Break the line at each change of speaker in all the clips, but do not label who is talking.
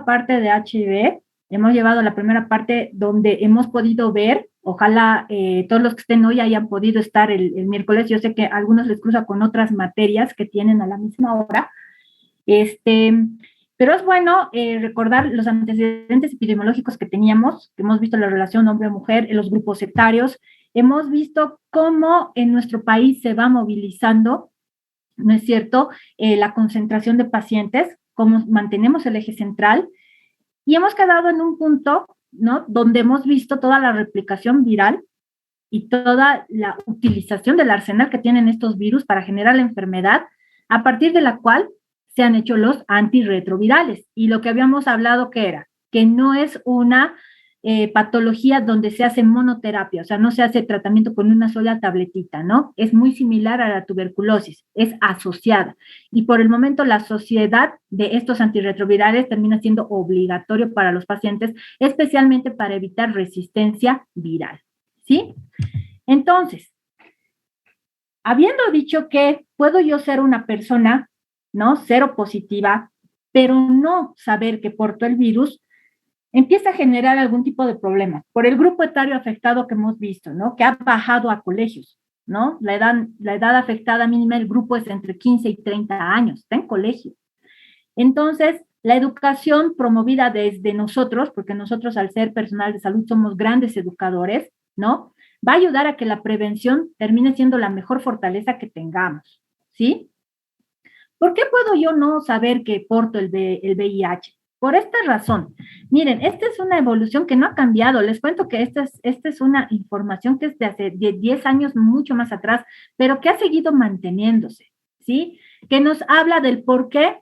parte de HIV, hemos llevado la primera parte donde hemos podido ver, ojalá todos los que estén hoy hayan podido estar el miércoles, yo sé que a algunos les cruza con otras materias que tienen a la misma hora, pero es bueno recordar los antecedentes epidemiológicos que teníamos, que hemos visto la relación hombre-mujer en los grupos etarios, hemos visto cómo en nuestro país se va movilizando, ¿no es cierto?, la concentración de pacientes, cómo mantenemos el eje central, y hemos quedado en un punto, ¿no?, donde hemos visto toda la replicación viral y toda la utilización del arsenal que tienen estos virus para generar la enfermedad, a partir de la cual se han hecho los antirretrovirales. Y lo que habíamos hablado que era, que no es una patología donde se hace monoterapia, o sea, no se hace tratamiento con una sola tabletita, ¿no? Es muy similar a la tuberculosis, es asociada. Y por el momento la sociedad de estos antirretrovirales termina siendo obligatorio para los pacientes, especialmente para evitar resistencia viral, ¿sí? Entonces, habiendo dicho que puedo yo ser una persona, ¿no?, cero positiva, pero no saber que porto el virus, empieza a generar algún tipo de problema. Por el grupo etario afectado que hemos visto, ¿no?, que ha bajado a colegios, ¿no? La edad afectada mínima del grupo es entre 15 y 30 años, está en colegio. Entonces, la educación promovida desde nosotros, porque nosotros al ser personal de salud somos grandes educadores, ¿no?, va a ayudar a que la prevención termine siendo la mejor fortaleza que tengamos, ¿sí? ¿Por qué puedo yo no saber que porto el VIH? Por esta razón. Miren, esta es una evolución que no ha cambiado. Les cuento que esta es una información que es de hace 10 años, mucho más atrás, pero que ha seguido manteniéndose, ¿sí? Que nos habla del por qué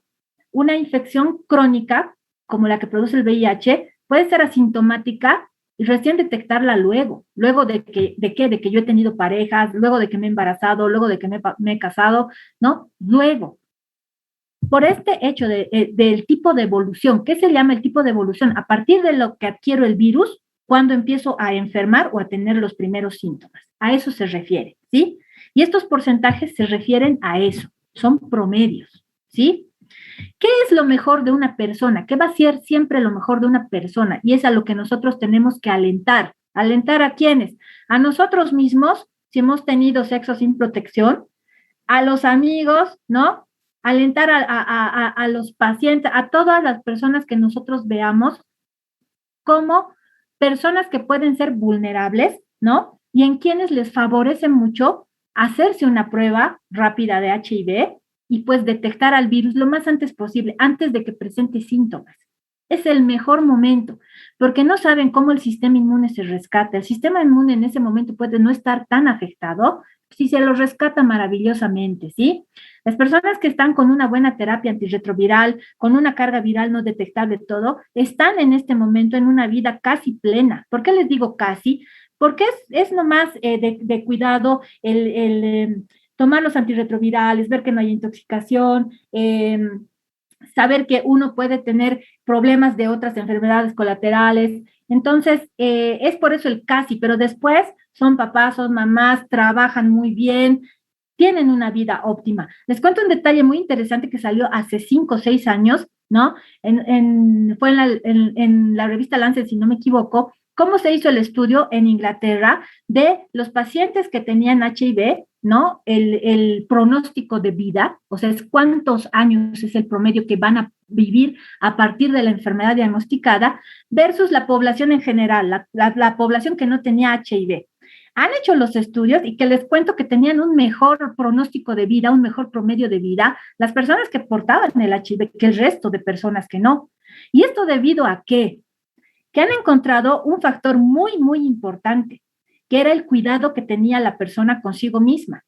una infección crónica, como la que produce el VIH, puede ser asintomática y recién detectarla luego de que yo he tenido parejas, luego de que me he embarazado, luego de que me he casado, ¿no? Luego, por este hecho del tipo de evolución. ¿Qué se llama el tipo de evolución? A partir de lo que adquiero el virus, cuando empiezo a enfermar o a tener los primeros síntomas. A eso se refiere, ¿sí? Y estos porcentajes se refieren a eso, son promedios, ¿sí? ¿Qué es lo mejor de una persona? ¿Qué va a ser siempre lo mejor de una persona? Y es a lo que nosotros tenemos que alentar. ¿Alentar a quiénes? A nosotros mismos, si hemos tenido sexo sin protección, a los amigos, ¿no? Alentar a los pacientes, a todas las personas que nosotros veamos como personas que pueden ser vulnerables, ¿no? Y en quienes les favorece mucho hacerse una prueba rápida de HIV y pues detectar al virus lo más antes posible, antes de que presente síntomas. Es el mejor momento, porque no saben cómo el sistema inmune se rescata. El sistema inmune en ese momento puede no estar tan afectado si se lo rescata maravillosamente, ¿sí? Las personas que están con una buena terapia antirretroviral, con una carga viral no detectable, todo, están en este momento en una vida casi plena. ¿Por qué les digo casi? Porque es nomás de cuidado tomar los antirretrovirales, ver que no hay intoxicación, saber que uno puede tener problemas de otras enfermedades colaterales. Entonces, es por eso el casi, pero después son papás, son mamás, trabajan muy bien, tienen una vida óptima. Les cuento un detalle muy interesante que salió hace 5 o 6 años, ¿no? Fue en la revista Lancet, si no me equivoco, cómo se hizo el estudio en Inglaterra de los pacientes que tenían HIV, ¿no? El pronóstico de vida, o sea, es cuántos años es el promedio que van a vivir a partir de la enfermedad diagnosticada versus la población en general, la población que no tenía HIV. Han hecho los estudios y que les cuento que tenían un mejor pronóstico de vida, un mejor promedio de vida, las personas que portaban el HIV que el resto de personas que no. ¿Y esto debido a qué? Que han encontrado un factor muy, muy importante, que era el cuidado que tenía la persona consigo misma.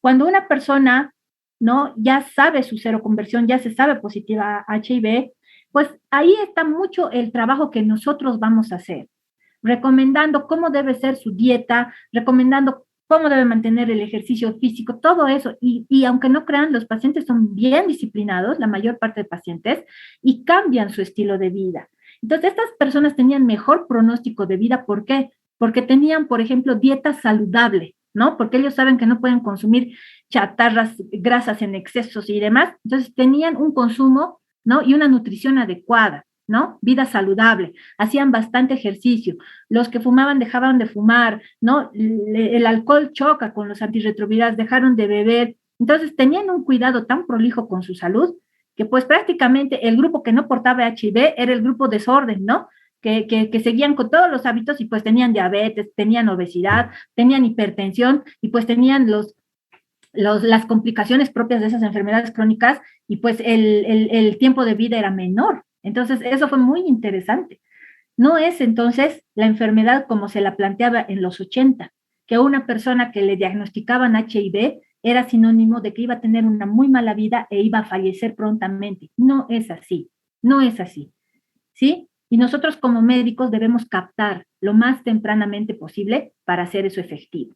Cuando una persona, ¿no?, ya sabe su seroconversión, ya se sabe positiva a HIV, pues ahí está mucho el trabajo que nosotros vamos a hacer, recomendando cómo debe ser su dieta, recomendando cómo debe mantener el ejercicio físico, todo eso. Y aunque no crean, los pacientes son bien disciplinados, la mayor parte de pacientes, y cambian su estilo de vida. Entonces, estas personas tenían mejor pronóstico de vida. ¿Por qué? Porque tenían, por ejemplo, dieta saludable, ¿no? Porque ellos saben que no pueden consumir chatarras, grasas en excesos y demás. Entonces, tenían un consumo, ¿no?, y una nutrición adecuada. ¿no? Vida saludable, hacían bastante ejercicio. Los que fumaban dejaban de fumar, ¿no? El alcohol choca con los antirretrovirales, dejaron de beber. Entonces tenían un cuidado tan prolijo con su salud que pues prácticamente el grupo que no portaba HIV era el grupo desorden, ¿no? Que seguían con todos los hábitos y pues tenían diabetes, tenían obesidad, tenían hipertensión y pues tenían las complicaciones propias de esas enfermedades crónicas y pues el tiempo de vida era menor. Entonces, eso fue muy interesante. No es entonces la enfermedad como se la planteaba en los 80, que una persona que le diagnosticaban HIV era sinónimo de que iba a tener una muy mala vida e iba a fallecer prontamente. No es así, no es así, ¿sí? Y nosotros como médicos debemos captar lo más tempranamente posible para hacer eso efectivo.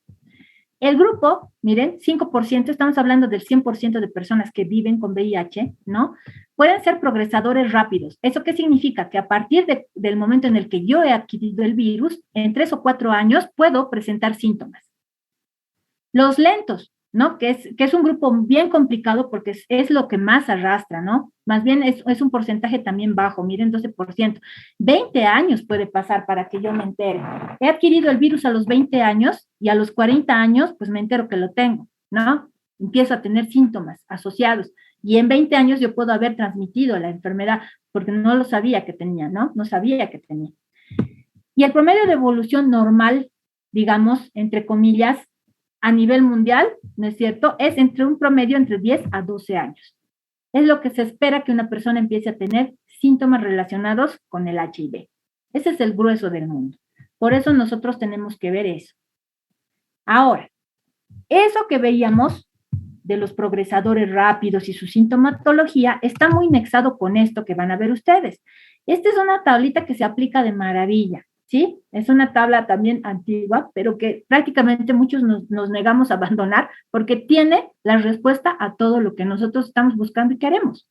El grupo, miren, 5%, estamos hablando del 100% de personas que viven con VIH, ¿no? Pueden ser progresadores rápidos. ¿Eso qué significa? Que a partir del momento en el que yo he adquirido el virus, en 3 o 4 años puedo presentar síntomas. Los lentos, ¿no? Que es un grupo bien complicado porque es lo que más arrastra, ¿no? Más bien es un porcentaje también bajo, miren, 12%. 20 años puede pasar para que yo me entere. He adquirido el virus a los 20 años y a los 40 años, pues me entero que lo tengo, ¿no? Empiezo a tener síntomas asociados. Y en 20 años yo puedo haber transmitido la enfermedad porque no lo sabía que tenía, ¿no? No sabía que tenía. Y el promedio de evolución normal, digamos, entre comillas, a nivel mundial, ¿no es cierto? Es entre un promedio entre 10 a 12 años. Es lo que se espera que una persona empiece a tener síntomas relacionados con el HIV. Ese es el grueso del mundo. Por eso nosotros tenemos que ver eso. Ahora, eso que veíamos de los progresadores rápidos y su sintomatología está muy nexado con esto que van a ver ustedes. Esta es una tablita que se aplica de maravilla. ¿Sí? Es una tabla también antigua, pero que prácticamente muchos nos negamos a abandonar porque tiene la respuesta a todo lo que nosotros estamos buscando y queremos.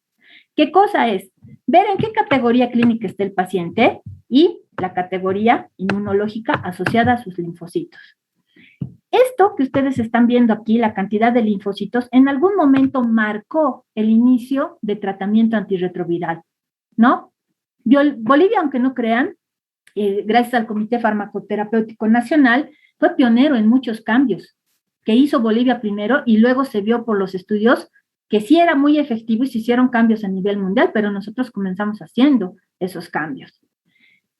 ¿Qué cosa es? Ver en qué categoría clínica está el paciente y la categoría inmunológica asociada a sus linfocitos. Esto que ustedes están viendo aquí, la cantidad de linfocitos, en algún momento marcó el inicio de tratamiento antirretroviral, ¿no? Bolivia, aunque no crean, gracias al Comité Farmacoterapéutico Nacional, fue pionero en muchos cambios que hizo Bolivia primero y luego se vio por los estudios que sí era muy efectivo y se hicieron cambios a nivel mundial, pero nosotros comenzamos haciendo esos cambios.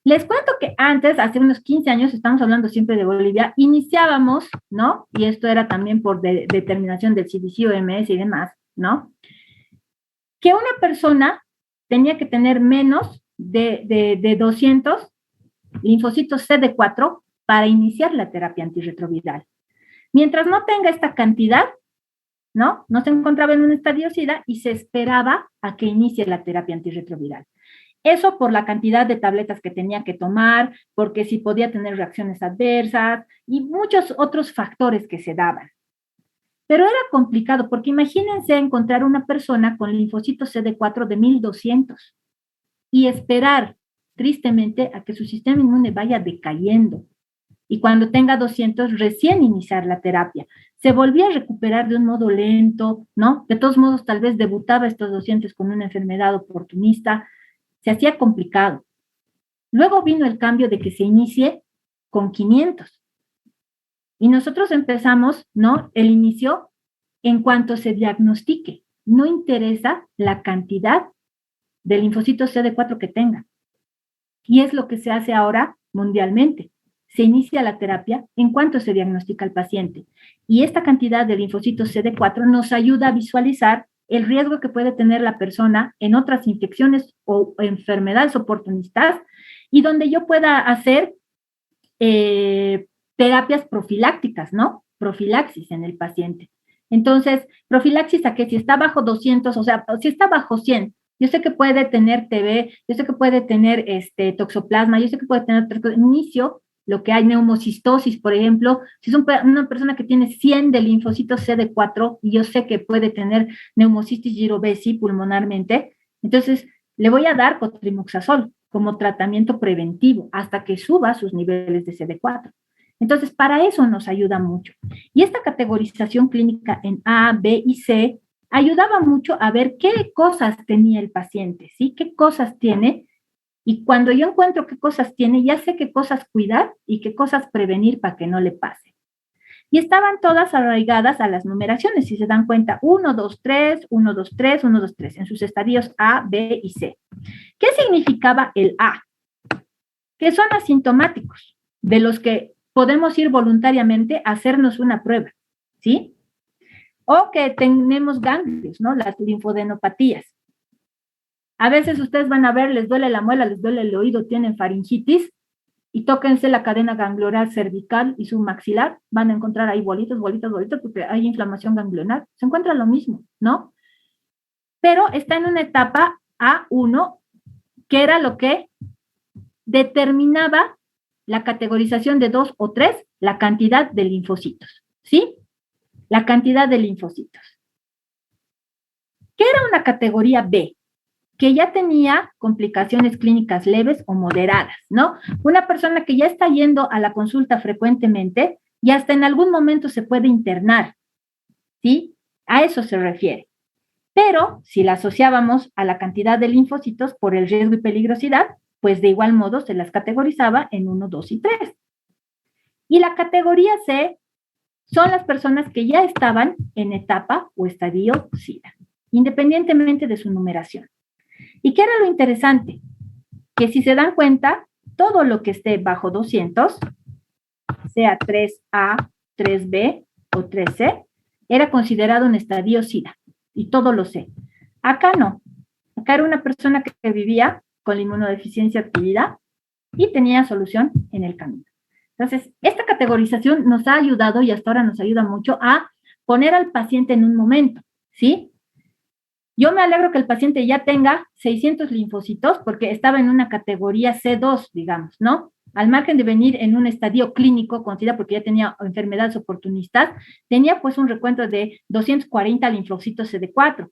Les cuento que antes, hace unos 15 años, estamos hablando siempre de Bolivia, iniciábamos, ¿no? Y esto era también por determinación del CDC, OMS y demás, ¿no? Que una persona tenía que tener menos de 200 linfocitos CD4 para iniciar la terapia antirretroviral. Mientras no tenga esta cantidad, ¿no? No se encontraba en un estadio SIDA y se esperaba a que inicie la terapia antirretroviral. Eso por la cantidad de tabletas que tenía que tomar, porque si podía tener reacciones adversas y muchos otros factores que se daban. Pero era complicado porque imagínense encontrar una persona con linfocitos CD4 de 1200 y esperar tristemente a que su sistema inmune vaya decayendo. Y cuando tenga 200, recién iniciar la terapia. Se volvía a recuperar de un modo lento, ¿no? De todos modos, tal vez debutaba estos 200 con una enfermedad oportunista. Se hacía complicado. Luego vino el cambio de que se inicie con 500. Y nosotros empezamos, ¿no? El inicio en cuanto se diagnostique. No interesa la cantidad de linfocitos CD4 que tenga. Y es lo que se hace ahora mundialmente. Se inicia la terapia en cuanto se diagnostica al paciente. Y esta cantidad de linfocitos CD4 nos ayuda a visualizar el riesgo que puede tener la persona en otras infecciones o enfermedades oportunistas y donde yo pueda hacer terapias profilácticas, ¿no? Profilaxis en el paciente. Entonces, profilaxis a que si está bajo 200, o sea, si está bajo 100, yo sé que puede tener TB, yo sé que puede tener toxoplasma, yo sé que puede tener inicio, lo que hay neumocistosis, por ejemplo, si es una persona que tiene 100 de linfocitos CD4 y yo sé que puede tener neumocistis girovesi pulmonarmente, entonces le voy a dar cotrimoxazol como tratamiento preventivo hasta que suba sus niveles de CD4. Entonces, para eso nos ayuda mucho. Y esta categorización clínica en A, B y C ayudaba mucho a ver qué cosas tenía el paciente, ¿sí? ¿Qué cosas tiene Y cuando yo encuentro qué cosas tiene, ya sé qué cosas cuidar y qué cosas prevenir para que no le pase. Y estaban todas arraigadas a las numeraciones, si se dan cuenta, 1, 2, 3, 1, 2, 3, 1, 2, 3, en sus estadios A, B y C. ¿Qué significaba el A? Que son asintomáticos, de los que podemos ir voluntariamente a hacernos una prueba, ¿sí? O que tenemos ganglios, ¿no? Las linfodenopatías. A veces ustedes van a ver, les duele la muela, les duele el oído, tienen faringitis, y tóquense la cadena ganglionar cervical y su maxilar, van a encontrar ahí bolitas, porque hay inflamación ganglionar. Se encuentra lo mismo, ¿no? Pero está en una etapa A1, que era lo que determinaba la categorización de 2 o 3, la cantidad de linfocitos, ¿sí? La cantidad de linfocitos. ¿Qué era una categoría B? Que ya tenía complicaciones clínicas leves o moderadas, ¿no? Una persona que ya está yendo a la consulta frecuentemente y hasta en algún momento se puede internar, ¿sí? A eso se refiere. Pero si la asociábamos a la cantidad de linfocitos por el riesgo y peligrosidad, pues de igual modo se las categorizaba en 1, 2 y 3. Y la categoría C son las personas que ya estaban en etapa o estadio SIDA, independientemente de su numeración. ¿Y qué era lo interesante? Que si se dan cuenta, todo lo que esté bajo 200, sea 3A, 3B o 3C, era considerado un estadio SIDA, y todo lo sé. Acá no. Acá era una persona que vivía con la inmunodeficiencia adquirida y tenía solución en el camino. Entonces, esta categorización nos ha ayudado y hasta ahora nos ayuda mucho a poner al paciente en un momento, ¿sí? Yo me alegro que el paciente ya tenga 600 linfocitos porque estaba en una categoría C2, digamos, ¿no? Al margen de venir en un estadio clínico con SIDA porque ya tenía enfermedades oportunistas, tenía pues un recuento de 240 linfocitos CD4.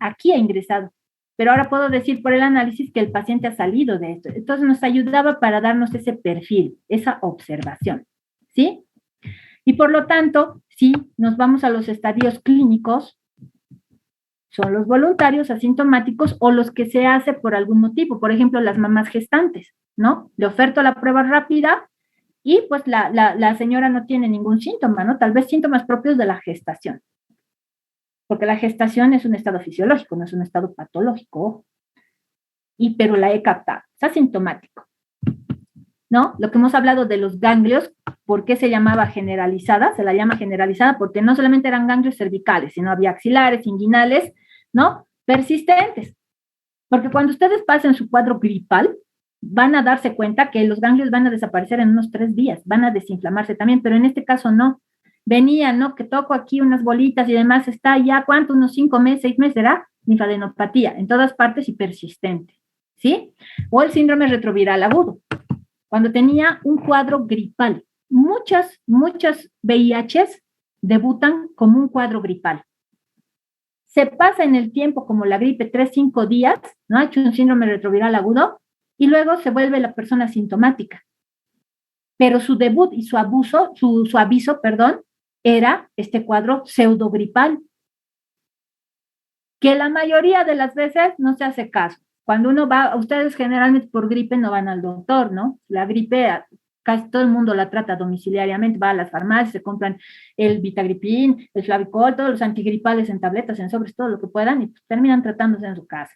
Aquí ha ingresado. Pero ahora puedo decir por el análisis que el paciente ha salido de esto. Entonces nos ayudaba para darnos ese perfil, esa observación, ¿sí? Y por lo tanto, si nos vamos a los estadios clínicos, son los voluntarios asintomáticos o los que se hace por algún motivo, por ejemplo, las mamás gestantes, ¿no? Le oferto la prueba rápida y pues la señora no tiene ningún síntoma, ¿no? Tal vez síntomas propios de la gestación, porque la gestación es un estado fisiológico, no es un estado patológico, pero la he captado, es asintomático, ¿no? Lo que hemos hablado de los ganglios, ¿por qué se llamaba generalizada? Se la llama generalizada porque no solamente eran ganglios cervicales, sino había axilares, inguinales, ¿no? Persistentes. Porque cuando ustedes pasen su cuadro gripal, van a darse cuenta que los ganglios van a desaparecer en unos 3 días, van a desinflamarse también, pero en este caso no. Venía, ¿no? Que toco aquí unas bolitas y demás, está ya, ¿cuánto? Unos 5 meses, 6 meses, ¿será? Linfadenopatía, en todas partes y persistente, ¿sí? O el síndrome retroviral agudo, cuando tenía un cuadro gripal. Muchas VIHs debutan como un cuadro gripal. Se pasa en el tiempo como la gripe 3, 5 días, ¿no? Ha hecho un síndrome retroviral agudo y luego se vuelve la persona sintomática. Pero su debut y su aviso, era este cuadro pseudogripal, que la mayoría de las veces no se hace caso. Cuando uno va, ustedes generalmente por gripe no van al doctor, ¿no? La gripe casi todo el mundo la trata domiciliariamente, va a las farmacias, se compran el Vitagripin, el Flavicol, todos los antigripales en tabletas, en sobres, todo lo que puedan, y pues terminan tratándose en su casa.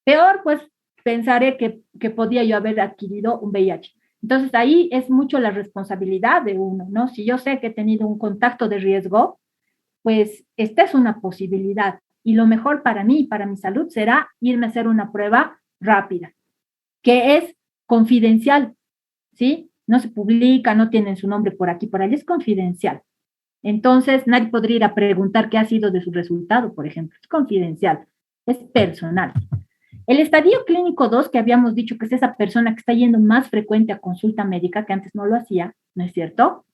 Peor, pues, pensaré que podía yo haber adquirido un VIH. Entonces, ahí es mucho la responsabilidad de uno, ¿no? Si yo sé que he tenido un contacto de riesgo, pues esta es una posibilidad. Y lo mejor para mí y para mi salud será irme a hacer una prueba rápida, que es confidencial, ¿sí? No se publica, no tienen su nombre por aquí, por allá, es confidencial. Entonces, nadie podría ir a preguntar qué ha sido de su resultado, por ejemplo. Es confidencial, es personal. El estadio clínico 2, que habíamos dicho que es esa persona que está yendo más frecuente a consulta médica, que antes no lo hacía, ¿no es cierto?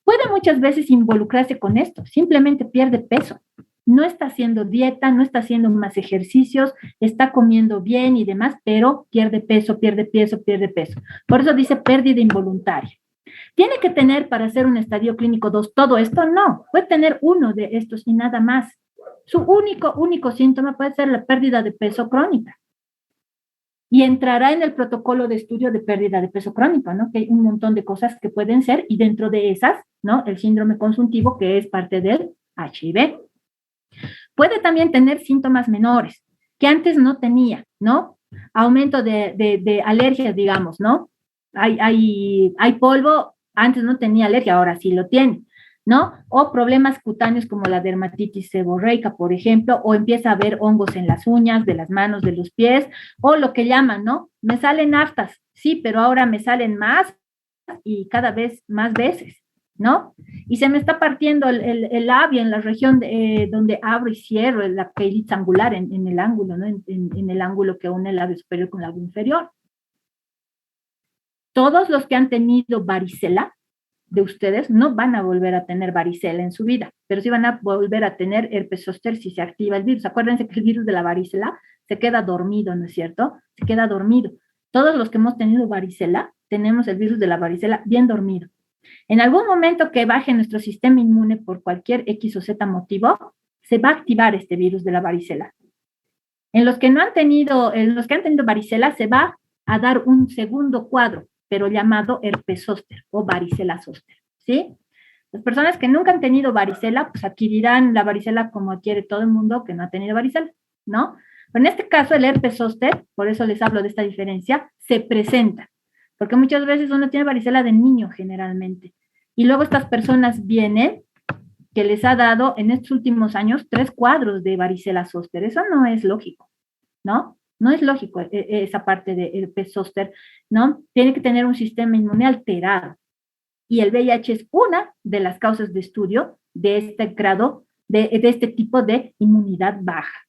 Puede muchas veces involucrarse con esto, simplemente pierde peso. No está haciendo dieta, no está haciendo más ejercicios, está comiendo bien y demás, pero pierde peso. Por eso dice pérdida involuntaria. ¿Tiene que tener para hacer un estadio clínico 2 todo esto? No, puede tener uno de estos y nada más. Su único síntoma puede ser la pérdida de peso crónica. y entrará en el protocolo de estudio de pérdida de peso crónico, ¿no? Que hay un montón de cosas que pueden ser, y dentro de esas, ¿no? El síndrome consuntivo, que es parte del HIV. Puede también tener síntomas menores, que antes no tenía, ¿no? Aumento de alergias, digamos, ¿no? Hay polvo, antes no tenía alergia, ahora sí lo tiene, ¿no? O problemas cutáneos como la dermatitis seborreica, por ejemplo, o empieza a haber hongos en las uñas, de las manos, de los pies, o lo que llaman, ¿no? Me salen aftas, sí, pero ahora me salen más y cada vez más veces, ¿no? Y se me está partiendo el labio en la región donde abro y cierro la pelvis angular en el ángulo, ¿no? En el ángulo que une el labio superior con el labio inferior. Todos los que han tenido varicela de ustedes no van a volver a tener varicela en su vida, pero sí van a volver a tener herpes zóster si se activa el virus. Acuérdense que el virus de la varicela se queda dormido, ¿no es cierto? Se queda dormido. Todos los que hemos tenido varicela, tenemos el virus de la varicela bien dormido. En algún momento que baje nuestro sistema inmune por cualquier X o Z motivo, se va a activar este virus de la varicela. En los que han tenido varicela, se va a dar un segundo cuadro, pero llamado herpes zóster o varicela zóster, ¿sí? Las personas que nunca han tenido varicela, pues adquirirán la varicela como adquiere todo el mundo que no ha tenido varicela, ¿no? Pero en este caso, el herpes zóster, por eso les hablo de esta diferencia, se presenta, porque muchas veces uno tiene varicela de niño generalmente, y luego estas personas vienen que les ha dado en estos últimos años 3 cuadros de varicela zóster. Eso no es lógico, ¿no? No es lógico esa parte del herpes zóster, ¿no? Tiene que tener un sistema inmune alterado. Y el VIH es una de las causas de estudio de este grado, de este tipo de inmunidad baja,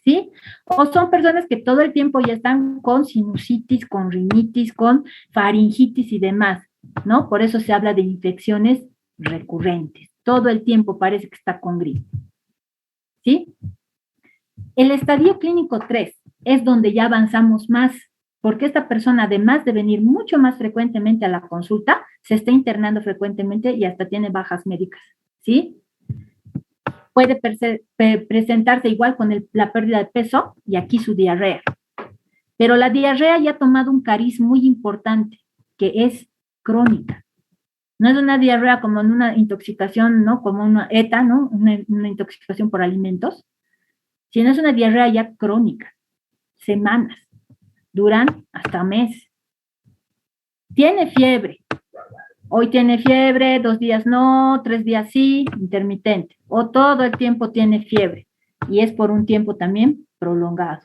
¿sí? O son personas que todo el tiempo ya están con sinusitis, con rinitis, con faringitis y demás, ¿no? Por eso se habla de infecciones recurrentes. Todo el tiempo parece que está con gripe, ¿sí? El estadio clínico 3 es donde ya avanzamos más, porque esta persona, además de venir mucho más frecuentemente a la consulta, se está internando frecuentemente y hasta tiene bajas médicas, ¿sí? Puede presentarse igual con la pérdida de peso y aquí su diarrea. Pero la diarrea ya ha tomado un cariz muy importante, que es crónica. No es una diarrea como en una intoxicación, ¿no? Como una ETA, ¿no? Una intoxicación por alimentos, sino es una diarrea ya crónica, semanas, duran hasta meses. Tiene fiebre. Hoy tiene fiebre, 2 días no, 3 días sí, intermitente. O todo el tiempo tiene fiebre. Y es por un tiempo también prolongado.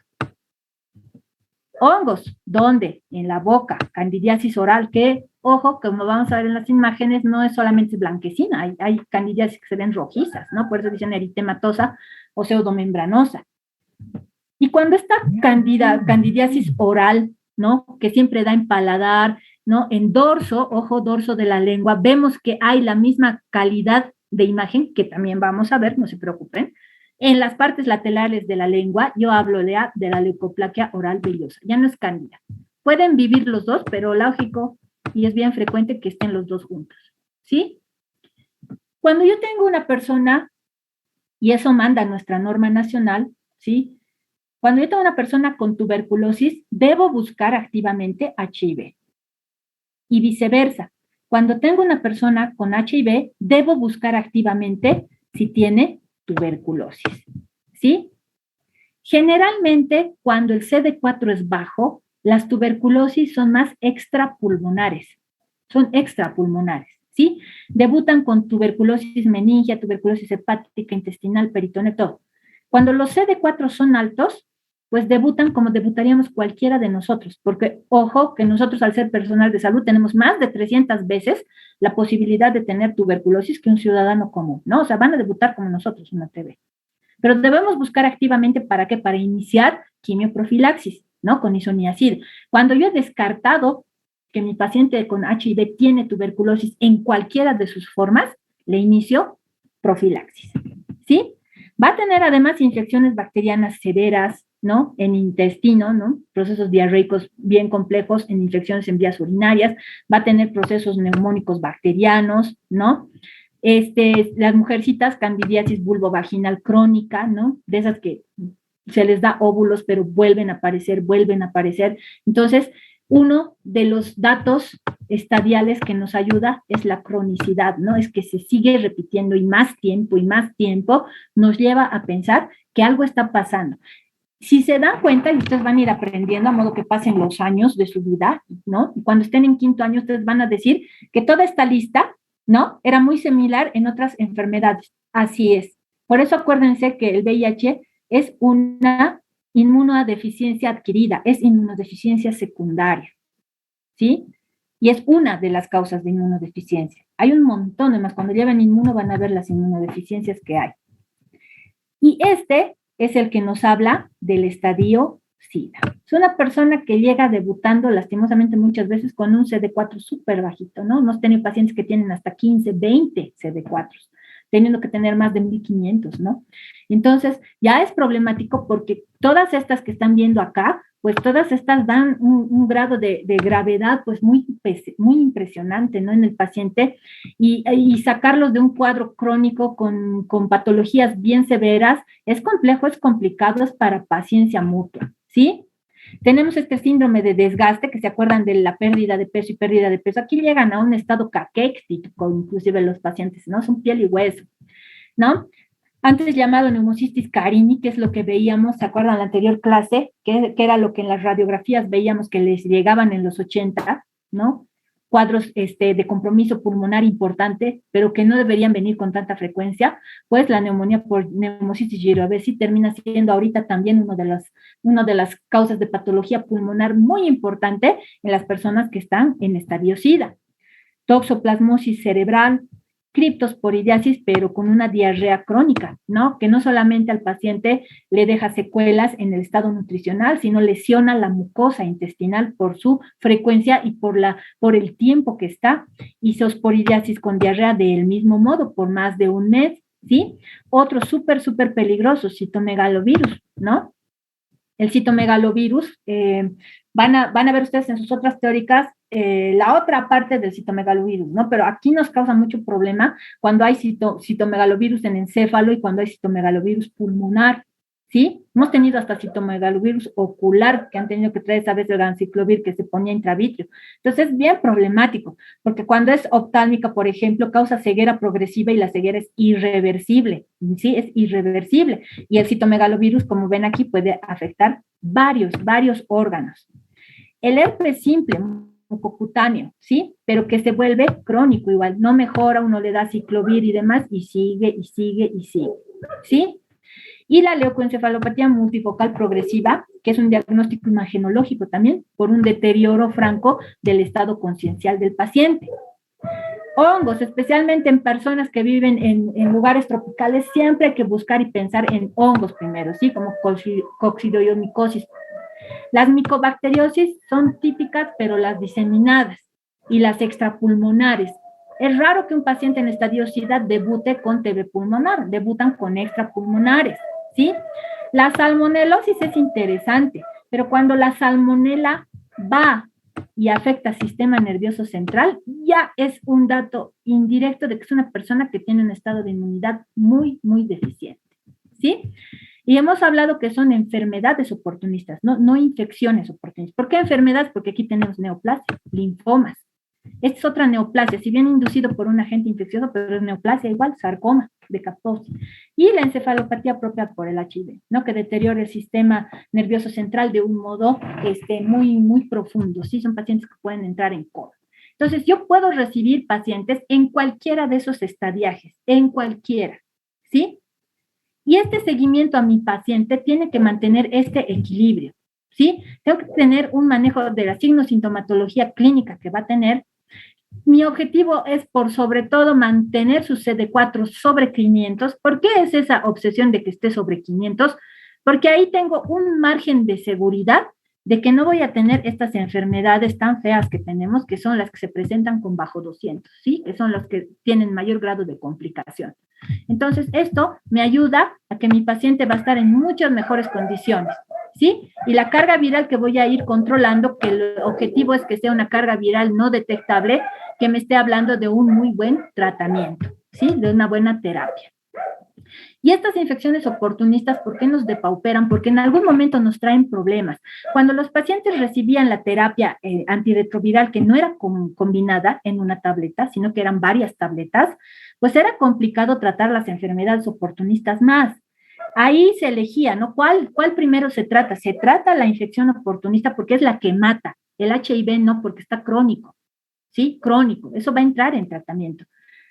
Hongos, ¿dónde? En la boca, candidiasis oral, que, ojo, como vamos a ver en las imágenes, no es solamente blanquecina, hay candidiasis que se ven rojizas, ¿no? Por eso dicen eritematosa o pseudomembranosa. Y cuando esta candidiasis oral, ¿no? Que siempre da en paladar, ¿no? En dorso, ojo, dorso de la lengua, vemos que hay la misma calidad de imagen, que también vamos a ver, no se preocupen. En las partes laterales de la lengua, yo hablo de la leucoplaquia oral vellosa, ya no es cándida. Pueden vivir los dos, pero lógico, y es bien frecuente que estén los dos juntos, ¿sí? Cuando yo tengo una persona, y eso manda nuestra norma nacional, ¿sí? Cuando yo tengo una persona con tuberculosis, debo buscar activamente HIV. Y viceversa. Cuando tengo una persona con HIV, debo buscar activamente si tiene tuberculosis, ¿sí? Generalmente, cuando el CD4 es bajo, las tuberculosis son más extrapulmonares, ¿sí? Debutan con tuberculosis meningia, tuberculosis hepática, intestinal, peritoneo, todo. Cuando los CD4 son altos, pues debutan como debutaríamos cualquiera de nosotros, porque, ojo, que nosotros al ser personal de salud tenemos más de 300 veces la posibilidad de tener tuberculosis que un ciudadano común, ¿no? O sea, van a debutar como nosotros una TB. Pero debemos buscar activamente, ¿para qué? Para iniciar quimioprofilaxis, ¿no? Con isoniazid. Cuando yo he descartado que mi paciente con HIV tiene tuberculosis en cualquiera de sus formas, le inicio profilaxis, ¿sí? Va a tener además infecciones bacterianas severas, ¿no? En intestino, ¿no? Procesos diarreicos bien complejos en infecciones en vías urinarias, va a tener procesos neumónicos bacterianos, ¿no? Las mujercitas, candidiasis vulvovaginal crónica, ¿no? De esas que se les da óvulos, pero vuelven a aparecer, vuelven a aparecer. Entonces, uno de los datos estadiales que nos ayuda es la cronicidad, ¿no? Es que se sigue repitiendo y más tiempo nos lleva a pensar que algo está pasando. Si se dan cuenta, y ustedes van a ir aprendiendo a modo que pasen los años de su vida, ¿no? Y cuando estén en quinto año, ustedes van a decir que toda esta lista, ¿no? Era muy similar en otras enfermedades. Así es. Por eso acuérdense que el VIH es una inmunodeficiencia adquirida, es inmunodeficiencia secundaria, ¿sí? Y es una de las causas de inmunodeficiencia. Hay un montón, además, cuando lleven inmuno van a ver las inmunodeficiencias que hay. Y este es el que nos habla del estadio SIDA. Es una persona que llega debutando lastimosamente muchas veces con un CD4 súper bajito, ¿no? Hemos tenido pacientes que tienen hasta 15, 20 CD4, teniendo que tener más de 1500, ¿no? Entonces, ya es problemático porque todas estas que están viendo acá, pues todas estas dan un grado de gravedad pues muy impresionante, ¿no? En el paciente y sacarlos de un cuadro crónico con patologías bien severas es complejo, es complicado, es para paciencia mutua, ¿sí? Tenemos este síndrome de desgaste, que se acuerdan de la pérdida de peso y pérdida de peso. Aquí llegan a un estado caquéctico, inclusive los pacientes, ¿no? Son piel y hueso, ¿no? Antes llamado neumocistis carini, que es lo que veíamos, ¿se acuerdan la anterior clase? Que era lo que en las radiografías veíamos que les llegaban en los 80, ¿no? Cuadros de compromiso pulmonar importante, pero que no deberían venir con tanta frecuencia, pues la neumonía por neumocistis girovesi termina siendo ahorita también una de las causas de patología pulmonar muy importante en las personas que están en estadio SIDA. Toxoplasmosis cerebral, criptosporidiasis, pero con una diarrea crónica, ¿no? Que no solamente al paciente le deja secuelas en el estado nutricional, sino lesiona la mucosa intestinal por su frecuencia y por el tiempo que está. Isosporidiasis con diarrea del mismo modo, por más de un mes, ¿sí? Otro súper peligroso, citomegalovirus, ¿no? El citomegalovirus, van a ver ustedes en sus otras teóricas la otra parte del citomegalovirus, ¿no? Pero aquí nos causa mucho problema cuando hay citomegalovirus en encéfalo y cuando hay citomegalovirus pulmonar, ¿sí? Hemos tenido hasta citomegalovirus ocular que han tenido que traer esa vez el ganciclovir que se ponía intravítrea. Entonces es bien problemático, porque cuando es oftálmica, por ejemplo, causa ceguera progresiva y la ceguera es irreversible, ¿sí? Es irreversible. Y el citomegalovirus, como ven aquí, puede afectar varios órganos. El herpes simple, mucocutáneo, ¿sí? Pero que se vuelve crónico igual, no mejora, uno le da ciclovir y demás, y sigue, ¿sí? Y la leucoencefalopatía multifocal progresiva, que es un diagnóstico imagenológico también, por un deterioro franco del estado conciencial del paciente. Hongos, especialmente en personas que viven en lugares tropicales, siempre hay que buscar y pensar en hongos primero, ¿sí? Como coccidiomicosis. Las micobacteriosis son típicas, pero las diseminadas y las extrapulmonares. Es raro que un paciente en estadio SIDA debute con TB pulmonar, debutan con extrapulmonares, ¿sí? La salmonelosis es interesante, pero cuando la salmonela va y afecta al sistema nervioso central, ya es un dato indirecto de que es una persona que tiene un estado de inmunidad muy deficiente, ¿sí? Y hemos hablado que son enfermedades oportunistas, no infecciones oportunistas. ¿Por qué enfermedades? Porque aquí tenemos neoplasia, linfomas. Esta es otra neoplasia, si bien inducido por un agente infeccioso, pero es neoplasia igual, sarcoma de Kaposi. Y la encefalopatía propia por el HIV, ¿no? Que deteriora el sistema nervioso central de un modo muy profundo. Sí, son pacientes que pueden entrar en coma. Entonces, yo puedo recibir pacientes en cualquiera de esos estadiajes, en cualquiera, ¿sí? Y este seguimiento a mi paciente tiene que mantener este equilibrio, ¿sí? Tengo que tener un manejo de la signosintomatología clínica que va a tener. Mi objetivo es, por sobre todo, mantener su CD4 sobre 500. ¿Por qué es esa obsesión de que esté sobre 500? Porque ahí tengo un margen de seguridad de que no voy a tener estas enfermedades tan feas que tenemos, que son las que se presentan con bajo 200, ¿sí? Que son las que tienen mayor grado de complicación. Entonces, esto me ayuda a que mi paciente va a estar en muchas mejores condiciones, ¿sí? Y la carga viral que voy a ir controlando, que el objetivo es que sea una carga viral no detectable, que me esté hablando de un muy buen tratamiento, ¿sí? De una buena terapia. Y estas infecciones oportunistas, ¿por qué nos depauperan? Porque en algún momento nos traen problemas. Cuando los pacientes recibían la terapia antirretroviral, que no era combinada en una tableta, sino que eran varias tabletas, pues era complicado tratar las enfermedades oportunistas más. Ahí se elegía, ¿no? ¿Cuál primero se trata? Se trata la infección oportunista porque es la que mata. El HIV no, porque está crónico, ¿sí? Crónico. Eso va a entrar en tratamiento.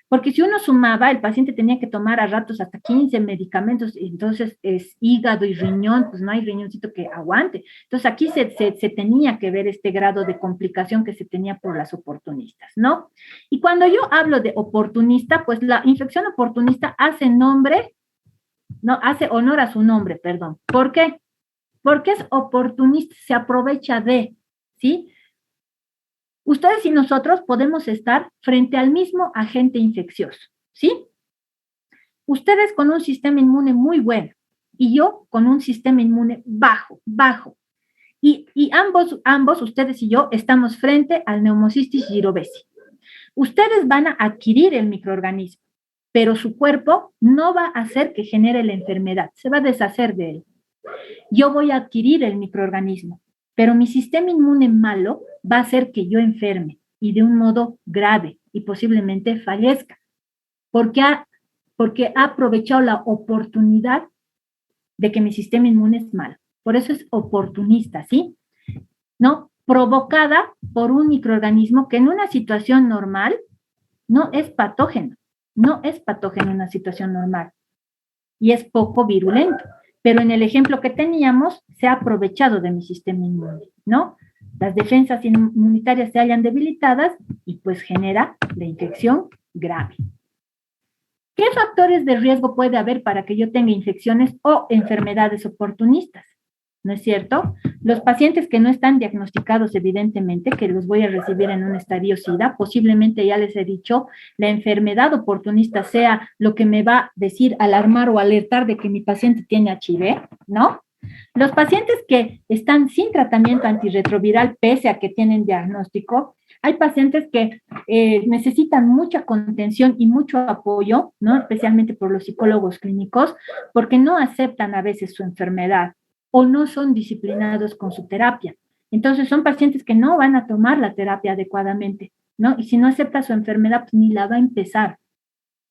Porque si uno sumaba, el paciente tenía que tomar a ratos hasta 15 medicamentos, entonces es hígado y riñón, pues no hay riñoncito que aguante. Entonces aquí se tenía que ver este grado de complicación que se tenía por las oportunistas, ¿no? Y cuando yo hablo de oportunista, pues la infección oportunista hace nombre, no, hace honor a su nombre, perdón. ¿Por qué? Porque es oportunista, se aprovecha de, ¿sí? Ustedes y nosotros podemos estar frente al mismo agente infeccioso, ¿sí? Ustedes con un sistema inmune muy bueno y yo con un sistema inmune bajo. Y ambos, ustedes y yo, estamos frente al Pneumocystis jirovecii. Ustedes van a adquirir el microorganismo, pero su cuerpo no va a hacer que genere la enfermedad, se va a deshacer de él. Yo voy a adquirir el microorganismo, pero mi sistema inmune malo va a hacer que yo enferme y de un modo grave y posiblemente fallezca, porque ha aprovechado la oportunidad de que mi sistema inmune es malo. Por eso es oportunista, ¿sí? ¿No? Provocada por un microorganismo que en una situación normal no es patógeno, no es patógeno en una situación normal y es poco virulento. Pero en el ejemplo que teníamos, se ha aprovechado de mi sistema inmune, ¿no? Las defensas inmunitarias se hallan debilitadas y pues genera la infección grave. ¿Qué factores de riesgo puede haber para que yo tenga infecciones o enfermedades oportunistas? ¿No es cierto? Los pacientes que no están diagnosticados, evidentemente, que los voy a recibir en un estadio SIDA, posiblemente ya les he dicho, la enfermedad oportunista sea lo que me va a decir, alarmar o alertar de que mi paciente tiene HIV, ¿no? Los pacientes que están sin tratamiento antirretroviral, pese a que tienen diagnóstico, hay pacientes que necesitan mucha contención y mucho apoyo, ¿no? Especialmente por los psicólogos clínicos, porque no aceptan a veces su enfermedad o no son disciplinados con su terapia. Entonces son pacientes que no van a tomar la terapia adecuadamente, ¿no? Y si no acepta su enfermedad, pues ni la va a empezar.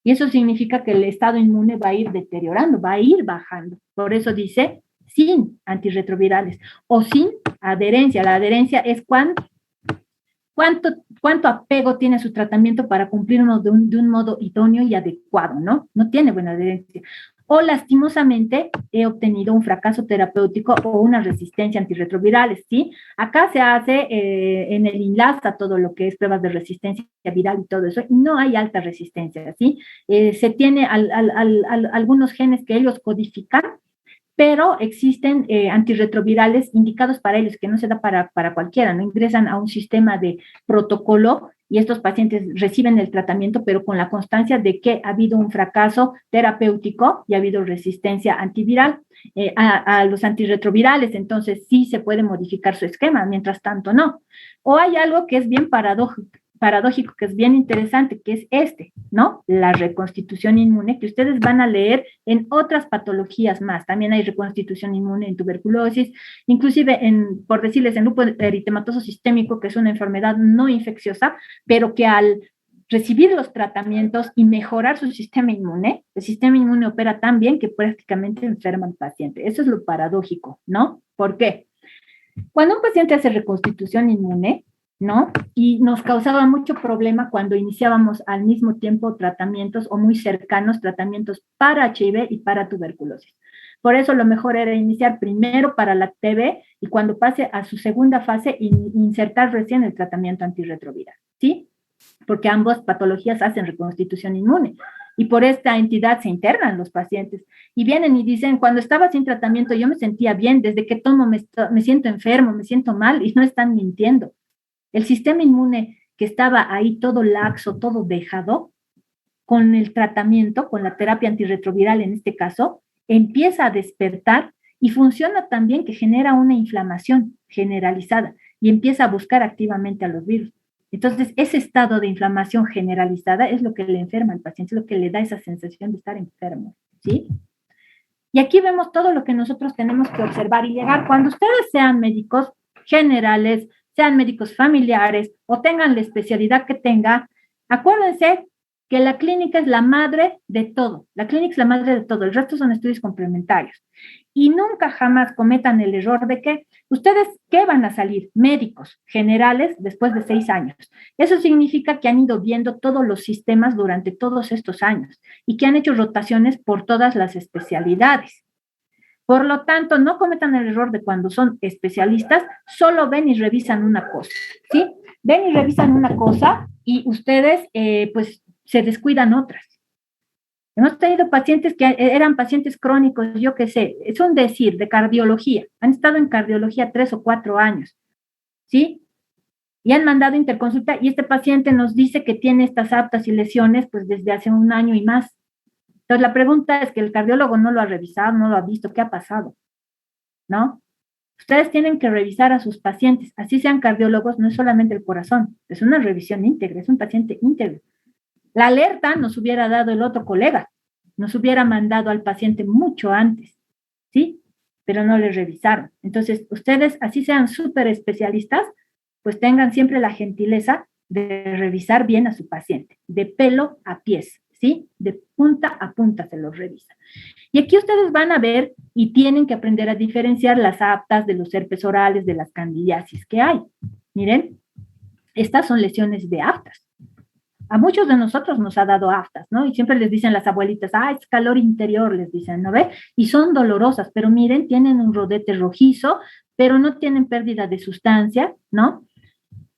Y eso significa que el estado inmune va a ir deteriorando, va a ir bajando. Por eso dice sin antirretrovirales o sin adherencia. La adherencia es cuánto apego tiene su tratamiento para cumplirlo de un modo idóneo y adecuado, ¿no? No tiene buena adherencia. O lastimosamente he obtenido un fracaso terapéutico o una resistencia a antirretrovirales, ¿sí? Acá se hace en el INLASTA todo lo que es pruebas de resistencia viral y todo eso, y no hay alta resistencia, ¿sí? Se tiene algunos genes que ellos codifican, pero existen antirretrovirales indicados para ellos, que no se da para cualquiera, no ingresan a un sistema de protocolo y estos pacientes reciben el tratamiento, pero con la constancia de que ha habido un fracaso terapéutico y ha habido resistencia antiviral a los antirretrovirales, entonces sí se puede modificar su esquema, mientras tanto no. O hay algo que es bien paradójico, que es bien interesante, que es ¿no? La reconstitución inmune, que ustedes van a leer en otras patologías más. También hay reconstitución inmune en tuberculosis, inclusive por decirles, en lupus eritematoso sistémico, que es una enfermedad no infecciosa, pero que al recibir los tratamientos y mejorar su sistema inmune, el sistema inmune opera tan bien que prácticamente enferma al paciente. Eso es lo paradójico, ¿no? ¿Por qué? Cuando un paciente hace reconstitución inmune, ¿no? Y nos causaba mucho problema cuando iniciábamos al mismo tiempo tratamientos o muy cercanos tratamientos para HIV y para tuberculosis. Por eso lo mejor era iniciar primero para la TB y cuando pase a su segunda fase, insertar recién el tratamiento antirretroviral, ¿sí? Porque ambas patologías hacen reconstitución inmune y por esta entidad se internan los pacientes y vienen y dicen, cuando estaba sin tratamiento yo me sentía bien, desde que tomo me siento enfermo, me siento mal y no están mintiendo. El sistema inmune que estaba ahí todo laxo, todo dejado, con el tratamiento, con la terapia antirretroviral en este caso, empieza a despertar y funciona también que genera una inflamación generalizada y empieza a buscar activamente a los virus. Entonces, ese estado de inflamación generalizada es lo que le enferma al paciente, es lo que le da esa sensación de estar enfermo, ¿sí? Y aquí vemos todo lo que nosotros tenemos que observar y llegar. Cuando ustedes sean médicos generales, sean médicos familiares o tengan la especialidad que tengan, acuérdense que la clínica es la madre de todo. La clínica es la madre de todo. El resto son estudios complementarios. Y nunca jamás cometan el error de que ustedes, ¿qué van a salir? Médicos generales después de 6 años. Eso significa que han ido viendo todos los sistemas durante todos estos años y que han hecho rotaciones por todas las especialidades. Por lo tanto, no cometan el error de cuando son especialistas, solo ven y revisan una cosa, ¿sí? Ven y revisan una cosa y ustedes, pues, se descuidan otras. Hemos tenido pacientes que eran pacientes crónicos, yo qué sé, es un decir, de cardiología. Han estado en cardiología 3 o 4 años, ¿sí? Y han mandado interconsulta y este paciente nos dice que tiene estas aptas y lesiones pues desde hace 1 año y más. Entonces la pregunta es que el cardiólogo no lo ha revisado, no lo ha visto, ¿qué ha pasado? ¿No? Ustedes tienen que revisar a sus pacientes, así sean cardiólogos, no es solamente el corazón, es una revisión íntegra, es un paciente íntegro. La alerta nos hubiera dado el otro colega, nos hubiera mandado al paciente mucho antes, ¿sí? Pero no le revisaron. Entonces, ustedes, así sean súper especialistas, pues tengan siempre la gentileza de revisar bien a su paciente, de pelo a pies, ¿sí? De punta a punta se los revisa. Y aquí ustedes van a ver y tienen que aprender a diferenciar las aptas de los herpes orales, de las candidiasis que hay. Miren, estas son lesiones de aftas. A muchos de nosotros nos ha dado aftas, ¿no? Y siempre les dicen las abuelitas, es calor interior, les dicen, ¿no ve? Y son dolorosas, pero miren, tienen un rodete rojizo, pero no tienen pérdida de sustancia, ¿no?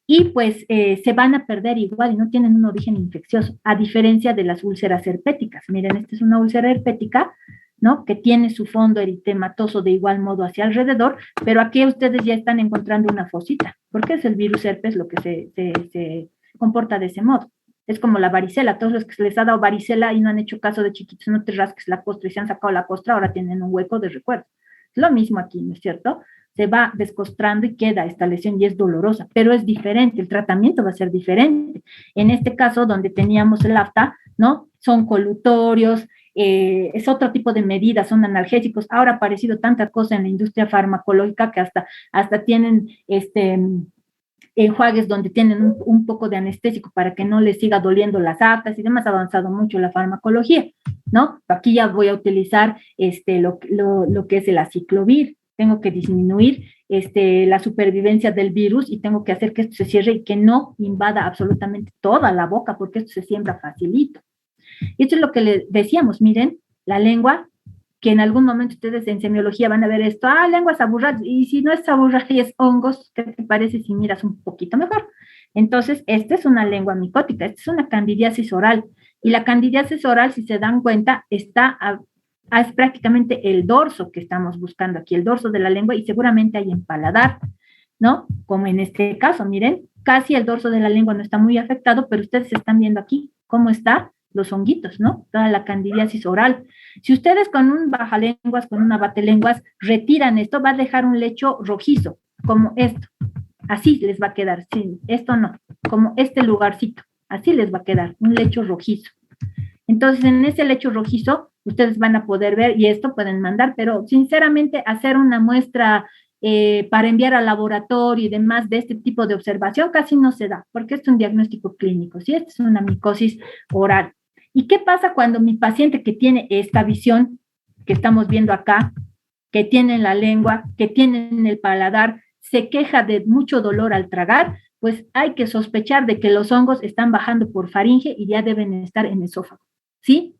Y pues se van a perder igual y no tienen un origen infeccioso, a diferencia de las úlceras herpéticas. Miren, esta es una úlcera herpética, ¿no? Que tiene su fondo eritematoso de igual modo hacia alrededor, pero aquí ustedes ya están encontrando una fosita, porque es el virus herpes lo que se comporta de ese modo. Es como la varicela, todos los que se les ha dado varicela y no han hecho caso de chiquitos, no te rasques la costra y se han sacado la costra, ahora tienen un hueco de recuerdo. Es lo mismo aquí, ¿no es cierto? Se va descostrando y queda esta lesión y es dolorosa, pero es diferente, el tratamiento va a ser diferente. En este caso, donde teníamos el afta, ¿no? Son colutorios, es otro tipo de medidas, son analgésicos. Ahora ha aparecido tanta cosa en la industria farmacológica que hasta tienen enjuagues donde tienen un poco de anestésico para que no les siga doliendo las aftas y demás, ha avanzado mucho la farmacología, ¿no? Aquí ya voy a utilizar lo que es el aciclovir, tengo que disminuir la supervivencia del virus y tengo que hacer que esto se cierre y que no invada absolutamente toda la boca, porque esto se siembra facilito. Y esto es lo que le decíamos, miren, la lengua, que en algún momento ustedes en semiología van a ver esto, lengua saburra, y si no es saburra y es hongos, ¿qué te parece si miras un poquito mejor? Entonces, esta es una lengua micótica, esta es una candidiasis oral, y la candidiasis oral, si se dan cuenta, es prácticamente el dorso que estamos buscando aquí, el dorso de la lengua, y seguramente hay en paladar, ¿no? Como en este caso, miren, casi el dorso de la lengua no está muy afectado, pero ustedes están viendo aquí cómo está los honguitos, ¿no? Toda la candidiasis oral. Si ustedes con un bajalenguas, con una batelenguas, retiran esto, va a dejar un lecho rojizo, como esto. Así les va a quedar, sí, esto no, como este lugarcito, así les va a quedar, un lecho rojizo. Entonces, en ese lecho rojizo, ustedes van a poder ver, y esto pueden mandar, pero sinceramente hacer una muestra para enviar al laboratorio y demás de este tipo de observación casi no se da, porque es un diagnóstico clínico, ¿sí? Esta es una micosis oral. ¿Y qué pasa cuando mi paciente que tiene esta visión que estamos viendo acá, que tiene en la lengua, que tiene en el paladar, se queja de mucho dolor al tragar? Pues hay que sospechar de que los hongos están bajando por faringe y ya deben estar en esófago, ¿sí?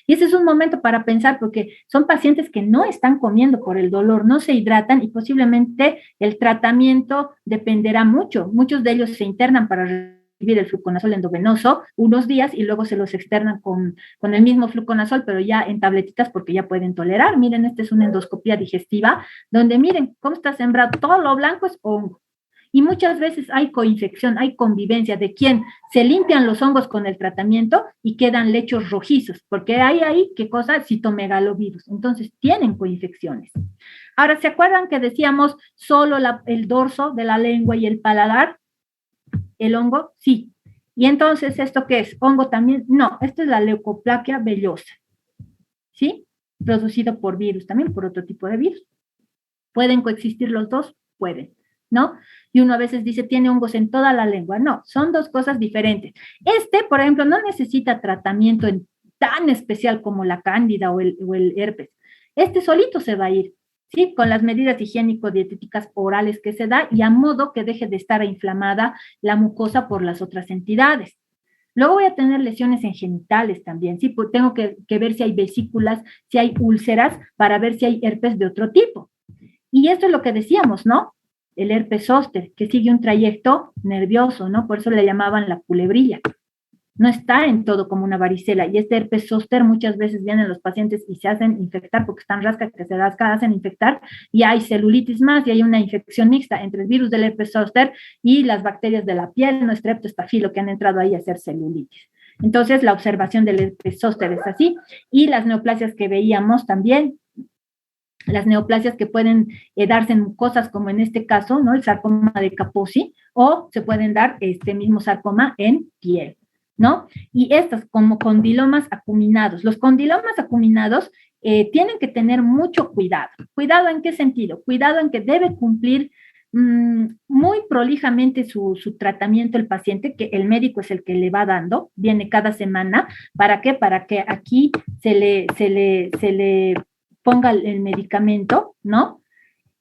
Y ese es un momento para pensar, porque son pacientes que no están comiendo por el dolor, no se hidratan y posiblemente el tratamiento dependerá mucho. Muchos de ellos se internan para recibir el fluconazol endovenoso unos días y luego se los externan con el mismo fluconazol, pero ya en tabletitas porque ya pueden tolerar. Miren, esta es una endoscopía digestiva donde miren cómo está sembrado, todo lo blanco es hongo. Y muchas veces hay coinfección, hay convivencia de quien se limpian los hongos con el tratamiento y quedan lechos rojizos, porque hay ahí, ¿qué cosa? Citomegalovirus. Entonces, tienen coinfecciones. Ahora, ¿se acuerdan que decíamos solo el dorso de la lengua y el paladar? ¿El hongo? Sí. ¿Y entonces esto qué es? ¿Hongo también? No, esto es la leucoplaquia vellosa. ¿Sí? producido por virus, también por otro tipo de virus. ¿Pueden coexistir los dos? Pueden, ¿no? Y uno a veces dice, tiene hongos en toda la lengua. No, son dos cosas diferentes. Por ejemplo, no necesita tratamiento tan especial como la cándida o el herpes. Solito se va a ir, ¿sí? Con las medidas higiénico-dietéticas orales que se da y a modo que deje de estar inflamada la mucosa por las otras entidades. Luego voy a tener lesiones en genitales también, ¿sí? Pues tengo que ver si hay vesículas, si hay úlceras, para ver si hay herpes de otro tipo. Y esto es lo que decíamos, ¿no? El herpes zóster, que sigue un trayecto nervioso, ¿no? Por eso le llamaban la culebrilla. No está en todo como una varicela. Y este herpes zóster muchas veces vienen los pacientes y se hacen infectar porque están rasca, que se rasca, hacen infectar y hay celulitis más y hay una infección mixta entre el virus del herpes zóster y las bacterias de la piel, no streptostafilo, que han entrado ahí a hacer celulitis. Entonces, la observación del herpes zóster es así. Y las neoplasias que veíamos también, las neoplasias que pueden darse en mucosas, como en este caso, ¿no? El sarcoma de Kaposi, o se pueden dar este mismo sarcoma en piel, ¿no? Y estas como condilomas acuminados. Los condilomas acuminados tienen que tener mucho cuidado. ¿Cuidado en qué sentido? Cuidado en que debe cumplir muy prolijamente su tratamiento el paciente, que el médico es el que le va dando, viene cada semana. ¿Para qué? Para que aquí se le ponga el medicamento, ¿no?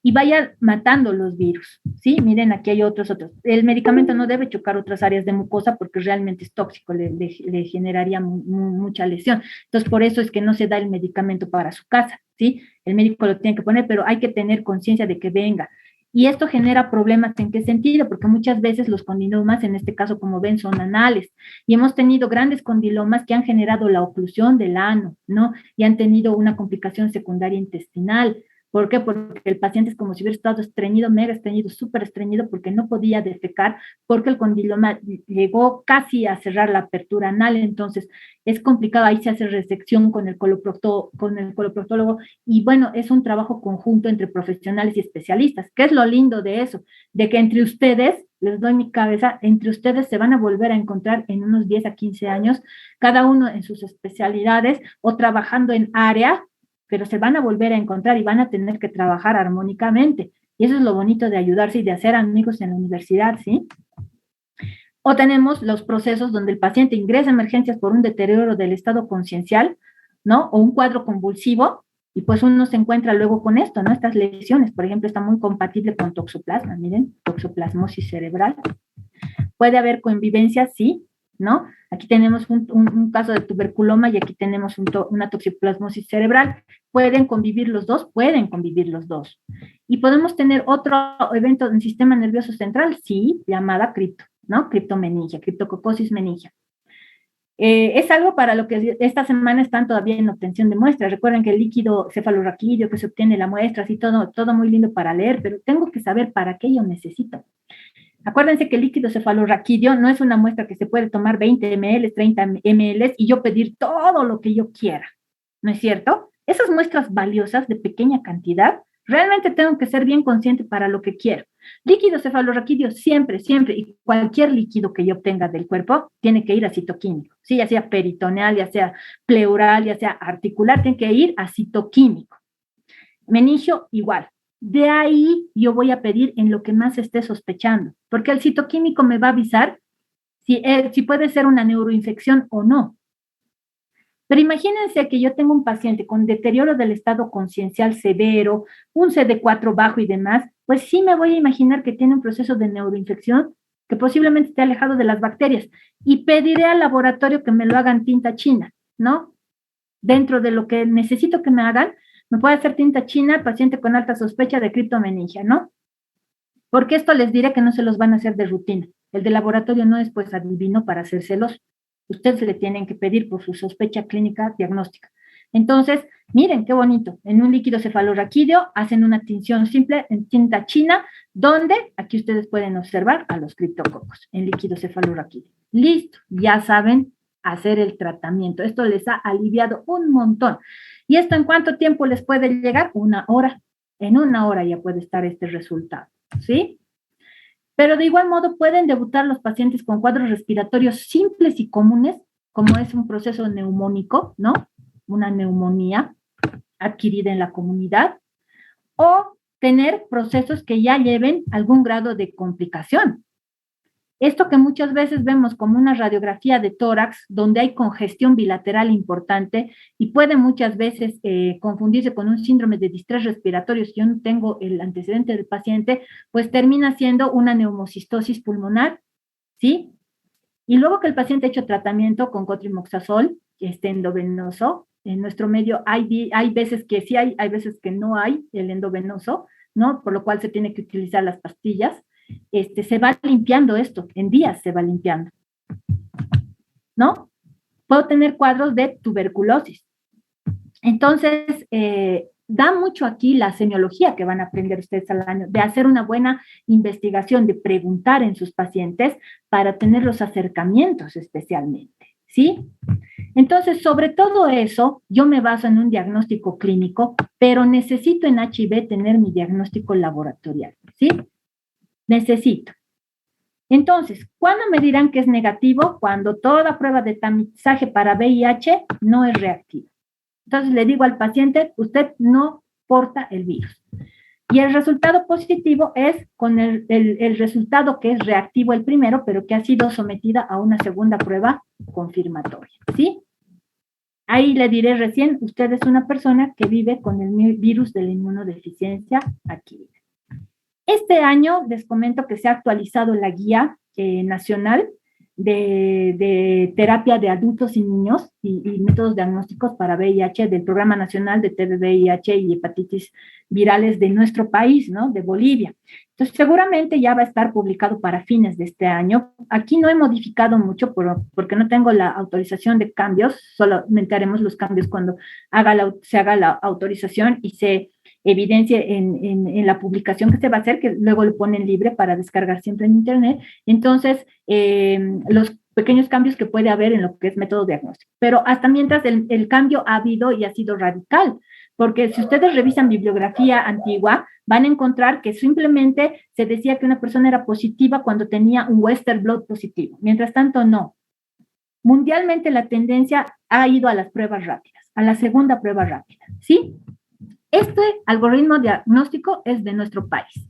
Y vaya matando los virus, ¿sí? Miren, aquí hay otros. El medicamento no debe chocar otras áreas de mucosa porque realmente es tóxico, le generaría mucha lesión. Entonces, por eso es que no se da el medicamento para su casa, ¿sí? El médico lo tiene que poner, pero hay que tener conciencia de que venga. Y esto genera problemas, ¿en qué sentido? Porque muchas veces los condilomas, en este caso, como ven, son anales. Y hemos tenido grandes condilomas que han generado la oclusión del ano, ¿no? Y han tenido una complicación secundaria intestinal. ¿Por qué? Porque el paciente es como si hubiera estado estreñido, mega estreñido, súper estreñido, porque no podía defecar, porque el condiloma llegó casi a cerrar la apertura anal. Entonces es complicado, ahí se hace resección con el coloproctólogo, y bueno, es un trabajo conjunto entre profesionales y especialistas. ¿Qué es lo lindo de eso? De que entre ustedes, les doy mi cabeza, entre ustedes se van a volver a encontrar en unos 10 a 15 años, cada uno en sus especialidades o trabajando en área, pero se van a volver a encontrar y van a tener que trabajar armónicamente. Y eso es lo bonito de ayudarse y de hacer amigos en la universidad, ¿sí? O tenemos los procesos donde el paciente ingresa a emergencias por un deterioro del estado conciencial, ¿no? O un cuadro convulsivo, y pues uno se encuentra luego con esto, ¿no? Estas lesiones, por ejemplo, está muy compatible con toxoplasma, miren, toxoplasmosis cerebral. Puede haber convivencia, sí, ¿no? Aquí tenemos un caso de tuberculoma y aquí tenemos una toxoplasmosis cerebral. ¿Pueden convivir los dos? Pueden convivir los dos. ¿Y podemos tener otro evento en el sistema nervioso central? Sí, llamada ¿no? Criptomeningia, criptococosis meningia. Es algo para lo que esta semana están todavía en obtención de muestras. Recuerden que el líquido cefalorraquídeo que se obtiene la muestra, así todo muy lindo para leer, pero tengo que saber para qué yo necesito. Acuérdense que el líquido cefalorraquídeo no es una muestra que se puede tomar 20 ml, 30 ml y yo pedir todo lo que yo quiera, ¿no es cierto? Esas muestras valiosas de pequeña cantidad, realmente tengo que ser bien consciente para lo que quiero. Líquido cefalorraquídeo siempre, siempre, y cualquier líquido que yo obtenga del cuerpo tiene que ir a citoquímico, ¿sí? Ya sea peritoneal, ya sea pleural, ya sea articular, tiene que ir a citoquímico. Meningio, igual. De ahí yo voy a pedir en lo que más esté sospechando, porque el citoquímico me va a avisar si puede ser una neuroinfección o no. Pero imagínense que yo tengo un paciente con deterioro del estado conciencial severo, un CD4 bajo y demás, pues sí me voy a imaginar que tiene un proceso de neuroinfección que posiblemente esté alejado de las bacterias y pediré al laboratorio que me lo hagan tinta china, ¿no? Dentro de lo que necesito que me hagan, me puede hacer tinta china paciente con alta sospecha de criptomeningia, ¿no? Porque esto les diré que no se los van a hacer de rutina. El de laboratorio no es pues adivino para hacérselos. Ustedes le tienen que pedir por su sospecha clínica diagnóstica. Entonces, miren qué bonito. En un líquido cefalorraquídeo hacen una tinción simple en tinta china, donde aquí ustedes pueden observar a los criptococos en líquido cefalorraquídeo. Listo, ya saben hacer el tratamiento. Esto les ha aliviado un montón. ¿Y esto en cuánto tiempo les puede llegar? 1 hora. En 1 hora ya puede estar este resultado, ¿sí? Pero de igual modo pueden debutar los pacientes con cuadros respiratorios simples y comunes, como es un proceso neumónico, ¿no? Una neumonía. adquirida en la comunidad, o tener procesos que ya lleven algún grado de complicación. Esto que muchas veces vemos como una radiografía de tórax, donde hay congestión bilateral importante y puede muchas veces confundirse con un síndrome de distrés respiratorio, si yo no tengo el antecedente del paciente, pues termina siendo una neumocistosis pulmonar, ¿sí? Y luego que el paciente ha hecho tratamiento con cotrimoxazol, endovenoso, en nuestro medio hay veces que sí hay veces que no hay el endovenoso, ¿no? Por lo cual se tiene que utilizar las pastillas. Se va limpiando esto, en días se va limpiando, ¿no? Puedo tener cuadros de tuberculosis. Entonces, da mucho aquí la semiología que van a aprender ustedes al año, de hacer una buena investigación, de preguntar en sus pacientes para tener los acercamientos especialmente, ¿sí? Entonces, sobre todo eso, yo me baso en un diagnóstico clínico, pero necesito en HIV tener mi diagnóstico laboratorial, ¿sí? Necesito. Entonces, ¿cuándo me dirán que es negativo? Cuando toda prueba de tamizaje para VIH no es reactiva. Entonces le digo al paciente, usted no porta el virus. Y el resultado positivo es con el resultado que es reactivo el primero, pero que ha sido sometida a una segunda prueba confirmatoria, ¿sí? Ahí le diré recién, usted es una persona que vive con el virus de la inmunodeficiencia adquirida. Este año les comento que se ha actualizado la guía nacional de terapia de adultos y niños y métodos diagnósticos para VIH del Programa Nacional de TB-VIH y Hepatitis Virales de nuestro país, ¿no? De Bolivia. Entonces, seguramente ya va a estar publicado para fines de este año. Aquí no he modificado mucho porque no tengo la autorización de cambios, solamente haremos los cambios cuando se haga la autorización y se evidencia en la publicación que se va a hacer, que luego lo ponen libre para descargar siempre en internet. Entonces, los pequeños cambios que puede haber en lo que es método diagnóstico. Pero hasta mientras el cambio ha habido y ha sido radical, porque si ustedes revisan bibliografía antigua, van a encontrar que simplemente se decía que una persona era positiva cuando tenía un Western blot positivo. Mientras tanto, no. Mundialmente la tendencia ha ido a las pruebas rápidas, a la segunda prueba rápida, ¿sí? Este algoritmo diagnóstico es de nuestro país.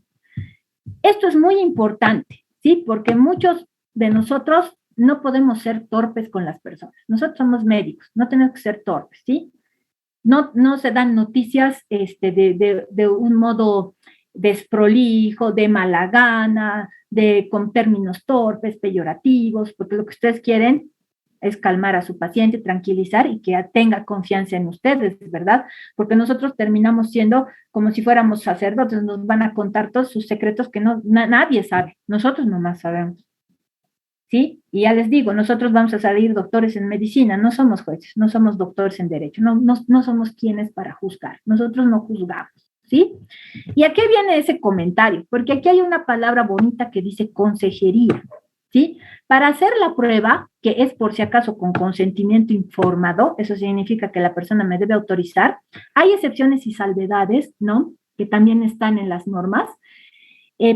Esto es muy importante, ¿sí? Porque muchos de nosotros no podemos ser torpes con las personas. Nosotros somos médicos, no tenemos que ser torpes, ¿sí? No se dan noticias de un modo desprolijo, de mala gana, con términos torpes, peyorativos, porque lo que ustedes quieren es calmar a su paciente, tranquilizar y que tenga confianza en ustedes, ¿verdad? Porque nosotros terminamos siendo como si fuéramos sacerdotes, nos van a contar todos sus secretos que nadie sabe, nosotros nomás sabemos, ¿sí? Y ya les digo, nosotros vamos a salir doctores en medicina, no somos jueces, no somos doctores en derecho, no somos quienes para juzgar, nosotros no juzgamos, ¿sí? ¿Y a qué viene ese comentario? Porque aquí hay una palabra bonita que dice consejería, ¿sí? Para hacer la prueba, que es por si acaso con consentimiento informado, eso significa que la persona me debe autorizar, hay excepciones y salvedades, ¿no? Que también están en las normas,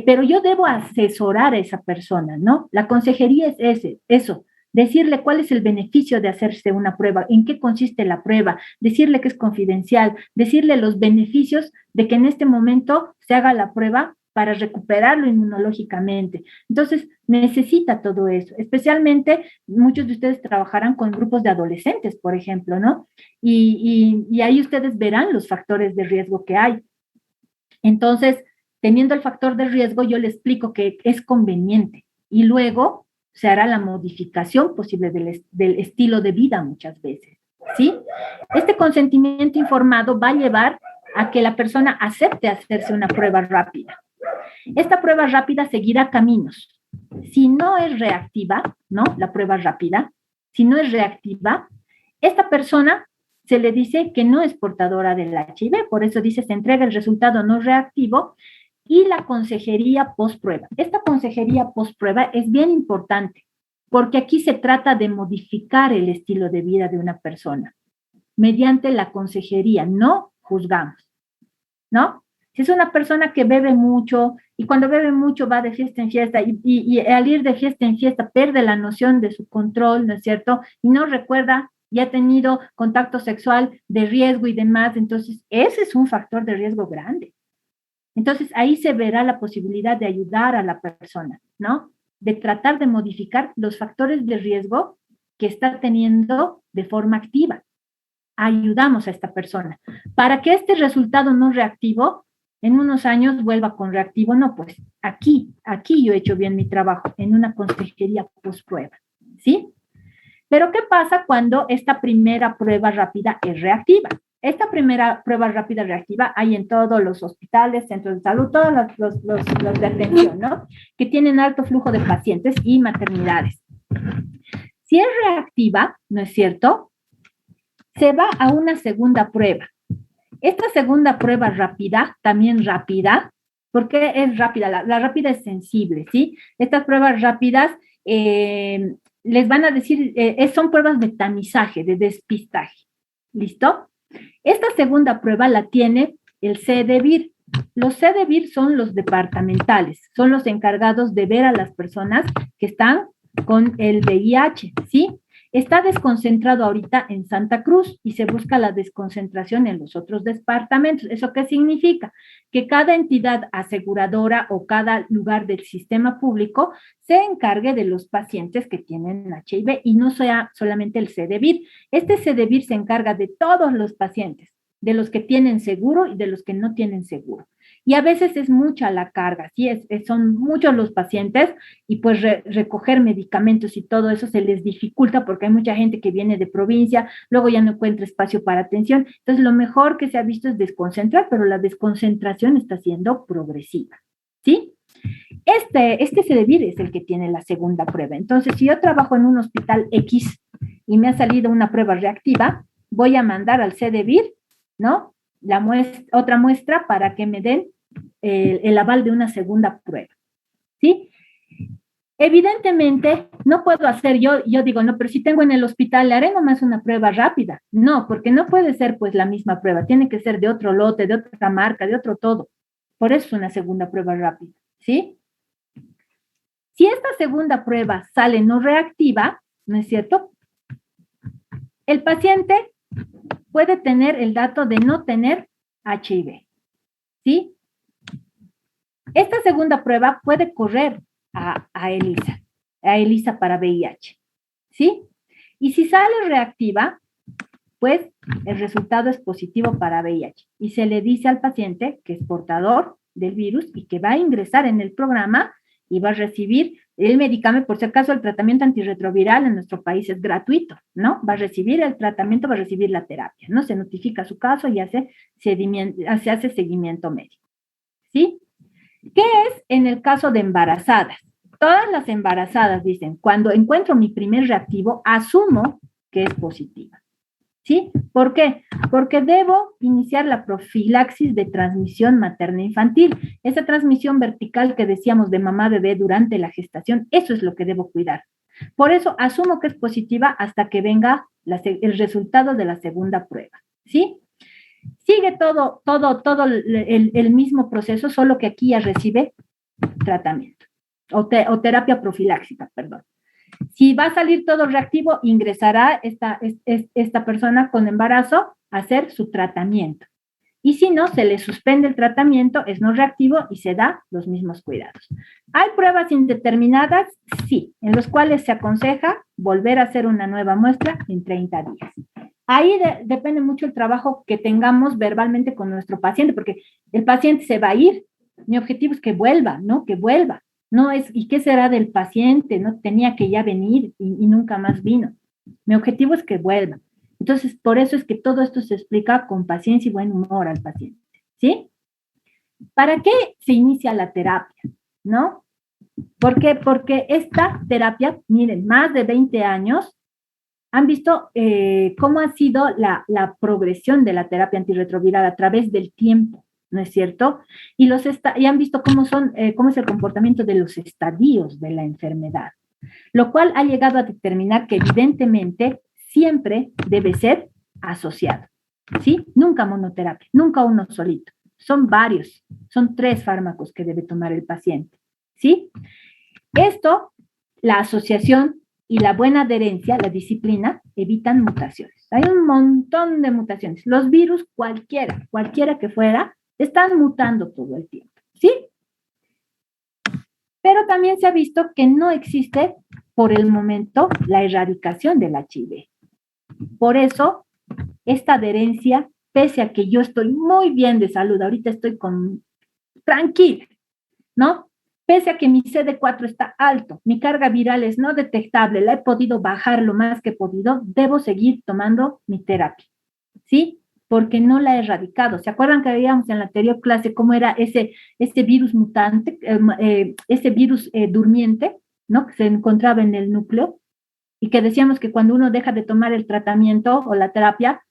pero yo debo asesorar a esa persona, ¿no? La consejería es eso, decirle cuál es el beneficio de hacerse una prueba, en qué consiste la prueba, decirle que es confidencial, decirle los beneficios de que en este momento se haga la prueba para recuperarlo inmunológicamente. Entonces, necesita todo eso. Especialmente, muchos de ustedes trabajarán con grupos de adolescentes, por ejemplo, ¿no? Y ahí ustedes verán los factores de riesgo que hay. Entonces, teniendo el factor de riesgo, yo le explico que es conveniente y luego se hará la modificación posible del estilo de vida muchas veces, ¿sí? Este consentimiento informado va a llevar a que la persona acepte hacerse una prueba rápida. Esta prueba rápida seguirá caminos. Si no es reactiva, ¿no? La prueba rápida, si no es reactiva, esta persona se le dice que no es portadora del HIV, por eso dice se entrega el resultado no reactivo y la consejería post-prueba. Esta consejería post-prueba es bien importante porque aquí se trata de modificar el estilo de vida de una persona mediante la consejería, no juzgamos, ¿no? Si es una persona que bebe mucho y cuando bebe mucho va de fiesta en fiesta y al ir de fiesta en fiesta pierde la noción de su control, ¿no es cierto? Y no recuerda y ha tenido contacto sexual de riesgo y demás, entonces ese es un factor de riesgo grande. Entonces ahí se verá la posibilidad de ayudar a la persona, ¿no? De tratar de modificar los factores de riesgo que está teniendo de forma activa. Ayudamos a esta persona para que este resultado no reactivo en unos años vuelva con reactivo. No, pues aquí yo he hecho bien mi trabajo en una consejería post prueba, ¿sí? Pero ¿qué pasa cuando esta primera prueba rápida es reactiva? Esta primera prueba rápida reactiva hay en todos los hospitales, centros de salud, todos los de atención, ¿no? Que tienen alto flujo de pacientes y maternidades. Si es reactiva, ¿no es cierto? Se va a una segunda prueba. Esta segunda prueba rápida, también rápida, ¿por qué es rápida? La rápida es sensible, ¿sí? Estas pruebas rápidas les van a decir, son pruebas de tamizaje, de despistaje. ¿Listo? Esta segunda prueba la tiene el CDVIR. Los CDVIR son los departamentales, son los encargados de ver a las personas que están con el VIH, ¿sí? Está desconcentrado ahorita en Santa Cruz y se busca la desconcentración en los otros departamentos. ¿Eso qué significa? Que cada entidad aseguradora o cada lugar del sistema público se encargue de los pacientes que tienen HIV y no sea solamente el CDVIR. Este CDVIR se encarga de todos los pacientes, de los que tienen seguro y de los que no tienen seguro. Y a veces es mucha la carga, ¿sí? Son muchos los pacientes y pues recoger medicamentos y todo eso se les dificulta porque hay mucha gente que viene de provincia, luego ya no encuentra espacio para atención. Entonces, lo mejor que se ha visto es desconcentrar, pero la desconcentración está siendo progresiva, ¿sí? Este CDVIR es el que tiene la segunda prueba. Entonces, si yo trabajo en un hospital X y me ha salido una prueba reactiva, voy a mandar al CDVIR, ¿no? Otra muestra para que me den el aval de una segunda prueba, ¿sí? Evidentemente, no puedo hacer yo digo, no, pero si tengo en el hospital, le haré nomás una prueba rápida. No, porque no puede ser pues la misma prueba, tiene que ser de otro lote, de otra marca, de otro todo. Por eso es una segunda prueba rápida, ¿sí? Si esta segunda prueba sale no reactiva, ¿no es cierto? El paciente puede tener el dato de no tener HIV, ¿sí? Esta segunda prueba puede correr a ELISA para VIH, ¿sí? Y si sale reactiva, pues el resultado es positivo para VIH y se le dice al paciente que es portador del virus y que va a ingresar en el programa y va a recibir el medicamento. Por si acaso, el tratamiento antirretroviral en nuestro país es gratuito, ¿no? Va a recibir el tratamiento, va a recibir la terapia, ¿no? Se notifica su caso y se hace seguimiento médico, ¿sí? ¿Qué es en el caso de embarazadas? Todas las embarazadas dicen, cuando encuentro mi primer reactivo, asumo que es positiva, ¿sí? ¿Por qué? Porque debo iniciar la profilaxis de transmisión materna-infantil. Esa transmisión vertical que decíamos de mamá-bebé durante la gestación, eso es lo que debo cuidar. Por eso asumo que es positiva hasta que venga el resultado de la segunda prueba, ¿sí? Sigue todo el mismo proceso, solo que aquí ya recibe tratamiento o terapia profiláctica, perdón. Si va a salir todo reactivo, ingresará esta persona con embarazo a hacer su tratamiento. Y si no, se le suspende el tratamiento, es no reactivo y se da los mismos cuidados. ¿Hay pruebas indeterminadas? Sí, en los cuales se aconseja volver a hacer una nueva muestra en 30 días. Ahí depende mucho el trabajo que tengamos verbalmente con nuestro paciente, porque el paciente se va a ir. Mi objetivo es que vuelva, ¿no? Que vuelva. No es, ¿y qué será del paciente? No tenía que ya venir y nunca más vino. Mi objetivo es que vuelva. Entonces, por eso es que todo esto se explica con paciencia y buen humor al paciente, ¿sí? ¿Para qué se inicia la terapia? ¿No? ¿Por qué? Porque esta terapia, miren, más de 20 años, han visto cómo ha sido la progresión de la terapia antirretroviral a través del tiempo, ¿no es cierto? Y han visto cómo es el comportamiento de los estadios de la enfermedad, lo cual ha llegado a determinar que evidentemente siempre debe ser asociado, ¿sí? Nunca monoterapia, nunca uno solito. Son varios, son 3 fármacos que debe tomar el paciente, ¿sí? Esto, la asociación y la buena adherencia, la disciplina, evitan mutaciones. Hay un montón de mutaciones. Los virus, cualquiera que fuera, están mutando todo el tiempo, ¿sí? Pero también se ha visto que no existe por el momento la erradicación del HIV. Por eso, esta adherencia, pese a que yo estoy muy bien de salud, ahorita estoy tranquila, ¿no? Pese a que mi CD4 está alto, mi carga viral es no detectable, la he podido bajar lo más que he podido, debo seguir tomando mi terapia, ¿sí? Porque no la he erradicado. ¿Se acuerdan que veíamos en la anterior clase cómo era ese virus mutante, ese virus durmiente, ¿no? Que se encontraba en el núcleo y que decíamos que cuando uno deja de tomar el tratamiento o la terapia,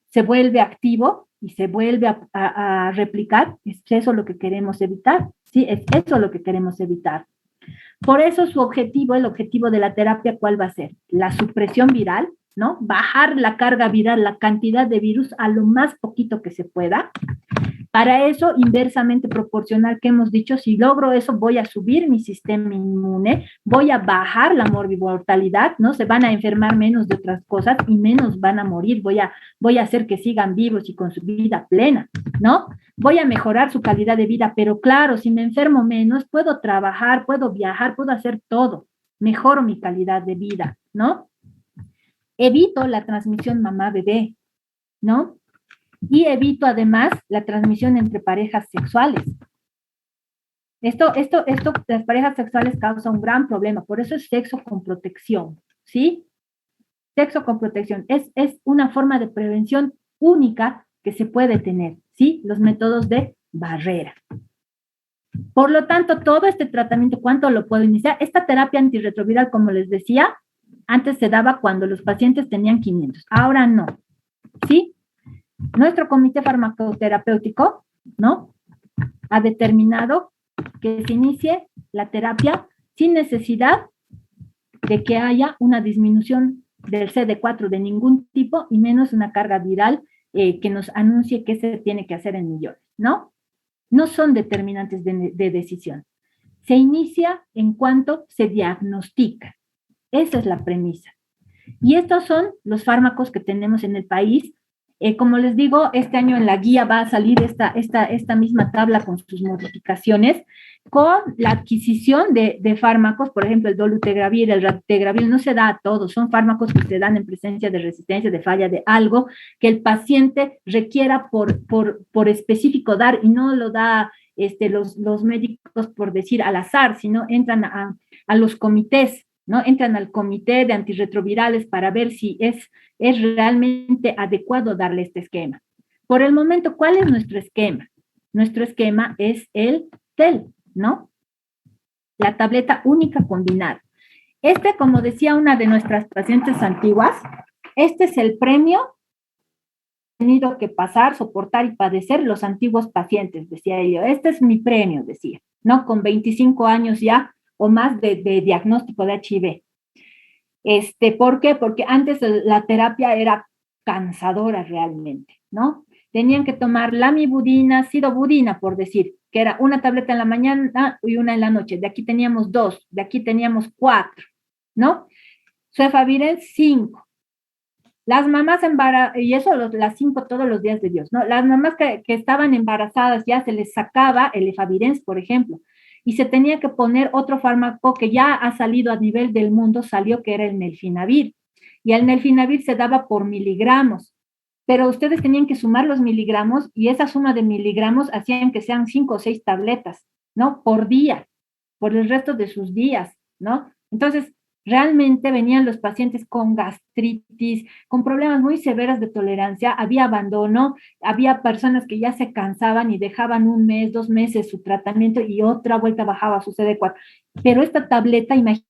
se vuelve activo y se vuelve a replicar. Es eso lo que queremos evitar, ¿sí? Es eso lo que queremos evitar. Por eso su objetivo, el objetivo de la terapia, ¿cuál va a ser? La supresión viral, ¿no? Bajar la carga viral, la cantidad de virus a lo más poquito que se pueda. Para eso, inversamente proporcional que hemos dicho, si logro eso, voy a subir mi sistema inmune, voy a bajar la morbimortalidad, ¿no? Se van a enfermar menos de otras cosas y menos van a morir, voy a hacer que sigan vivos y con su vida plena, ¿no? Voy a mejorar su calidad de vida, pero claro, si me enfermo menos, puedo trabajar, puedo viajar, puedo hacer todo, mejoro mi calidad de vida, ¿no? Evito la transmisión mamá-bebé, ¿no? Y evito además la transmisión entre parejas sexuales. Las parejas sexuales causan un gran problema, por eso es sexo con protección, ¿sí? Sexo con protección es una forma de prevención única que se puede tener, ¿sí? Los métodos de barrera. Por lo tanto, todo este tratamiento, ¿cuánto lo puedo iniciar? Esta terapia antirretroviral, como les decía, antes se daba cuando los pacientes tenían 500, ahora no, ¿sí? Nuestro comité farmacoterapéutico, ¿no? Ha determinado que se inicie la terapia sin necesidad de que haya una disminución del CD4 de ningún tipo y menos una carga viral que nos anuncie qué se tiene que hacer en millones, ¿no? No son determinantes de decisión. Se inicia en cuanto se diagnostica. Esa es la premisa. Y estos son los fármacos que tenemos en el país. Como les digo, este año en la guía va a salir esta misma tabla con sus modificaciones, con la adquisición de fármacos, por ejemplo, el dolutegravir, el ratutegravir, no se da a todos, son fármacos que se dan en presencia de resistencia, de falla de algo que el paciente requiera por específico dar y no lo da los médicos por decir al azar, sino entran a los comités, ¿no? Entran al comité de antirretrovirales para ver si es realmente adecuado darle este esquema. Por el momento, ¿cuál es nuestro esquema? Nuestro esquema es el TEL, ¿no? La tableta única combinada. Como decía una de nuestras pacientes antiguas, este es el premio que han tenido que pasar, soportar y padecer los antiguos pacientes, decía ella. Este es mi premio, decía, ¿no? Con 25 años ya o más de diagnóstico de HIV. ¿Por qué? Porque antes la terapia era cansadora realmente, ¿no? Tenían que tomar lamivudina, sidobudina, por decir, que era una tableta en la mañana y una en la noche. De aquí teníamos 2, de aquí teníamos 4, ¿no? Cefaviren 5. Las mamás embarazadas, y eso las 5 todos los días de Dios, ¿no? Las mamás que estaban embarazadas ya se les sacaba el efavirenz, por ejemplo, y se tenía que poner otro fármaco que ya ha salido a nivel del mundo, salió que era el nelfinavir, y el nelfinavir se daba por miligramos, pero ustedes tenían que sumar los miligramos y esa suma de miligramos hacían que sean 5 o 6 tabletas, ¿no? Por día, por el resto de sus días, ¿no? Entonces, realmente venían los pacientes con gastritis, con problemas muy severos de tolerancia, había abandono, había personas que ya se cansaban y dejaban 1 mes, 2 meses su tratamiento y otra vuelta bajaba su CD4. Pero esta tableta, imagínense,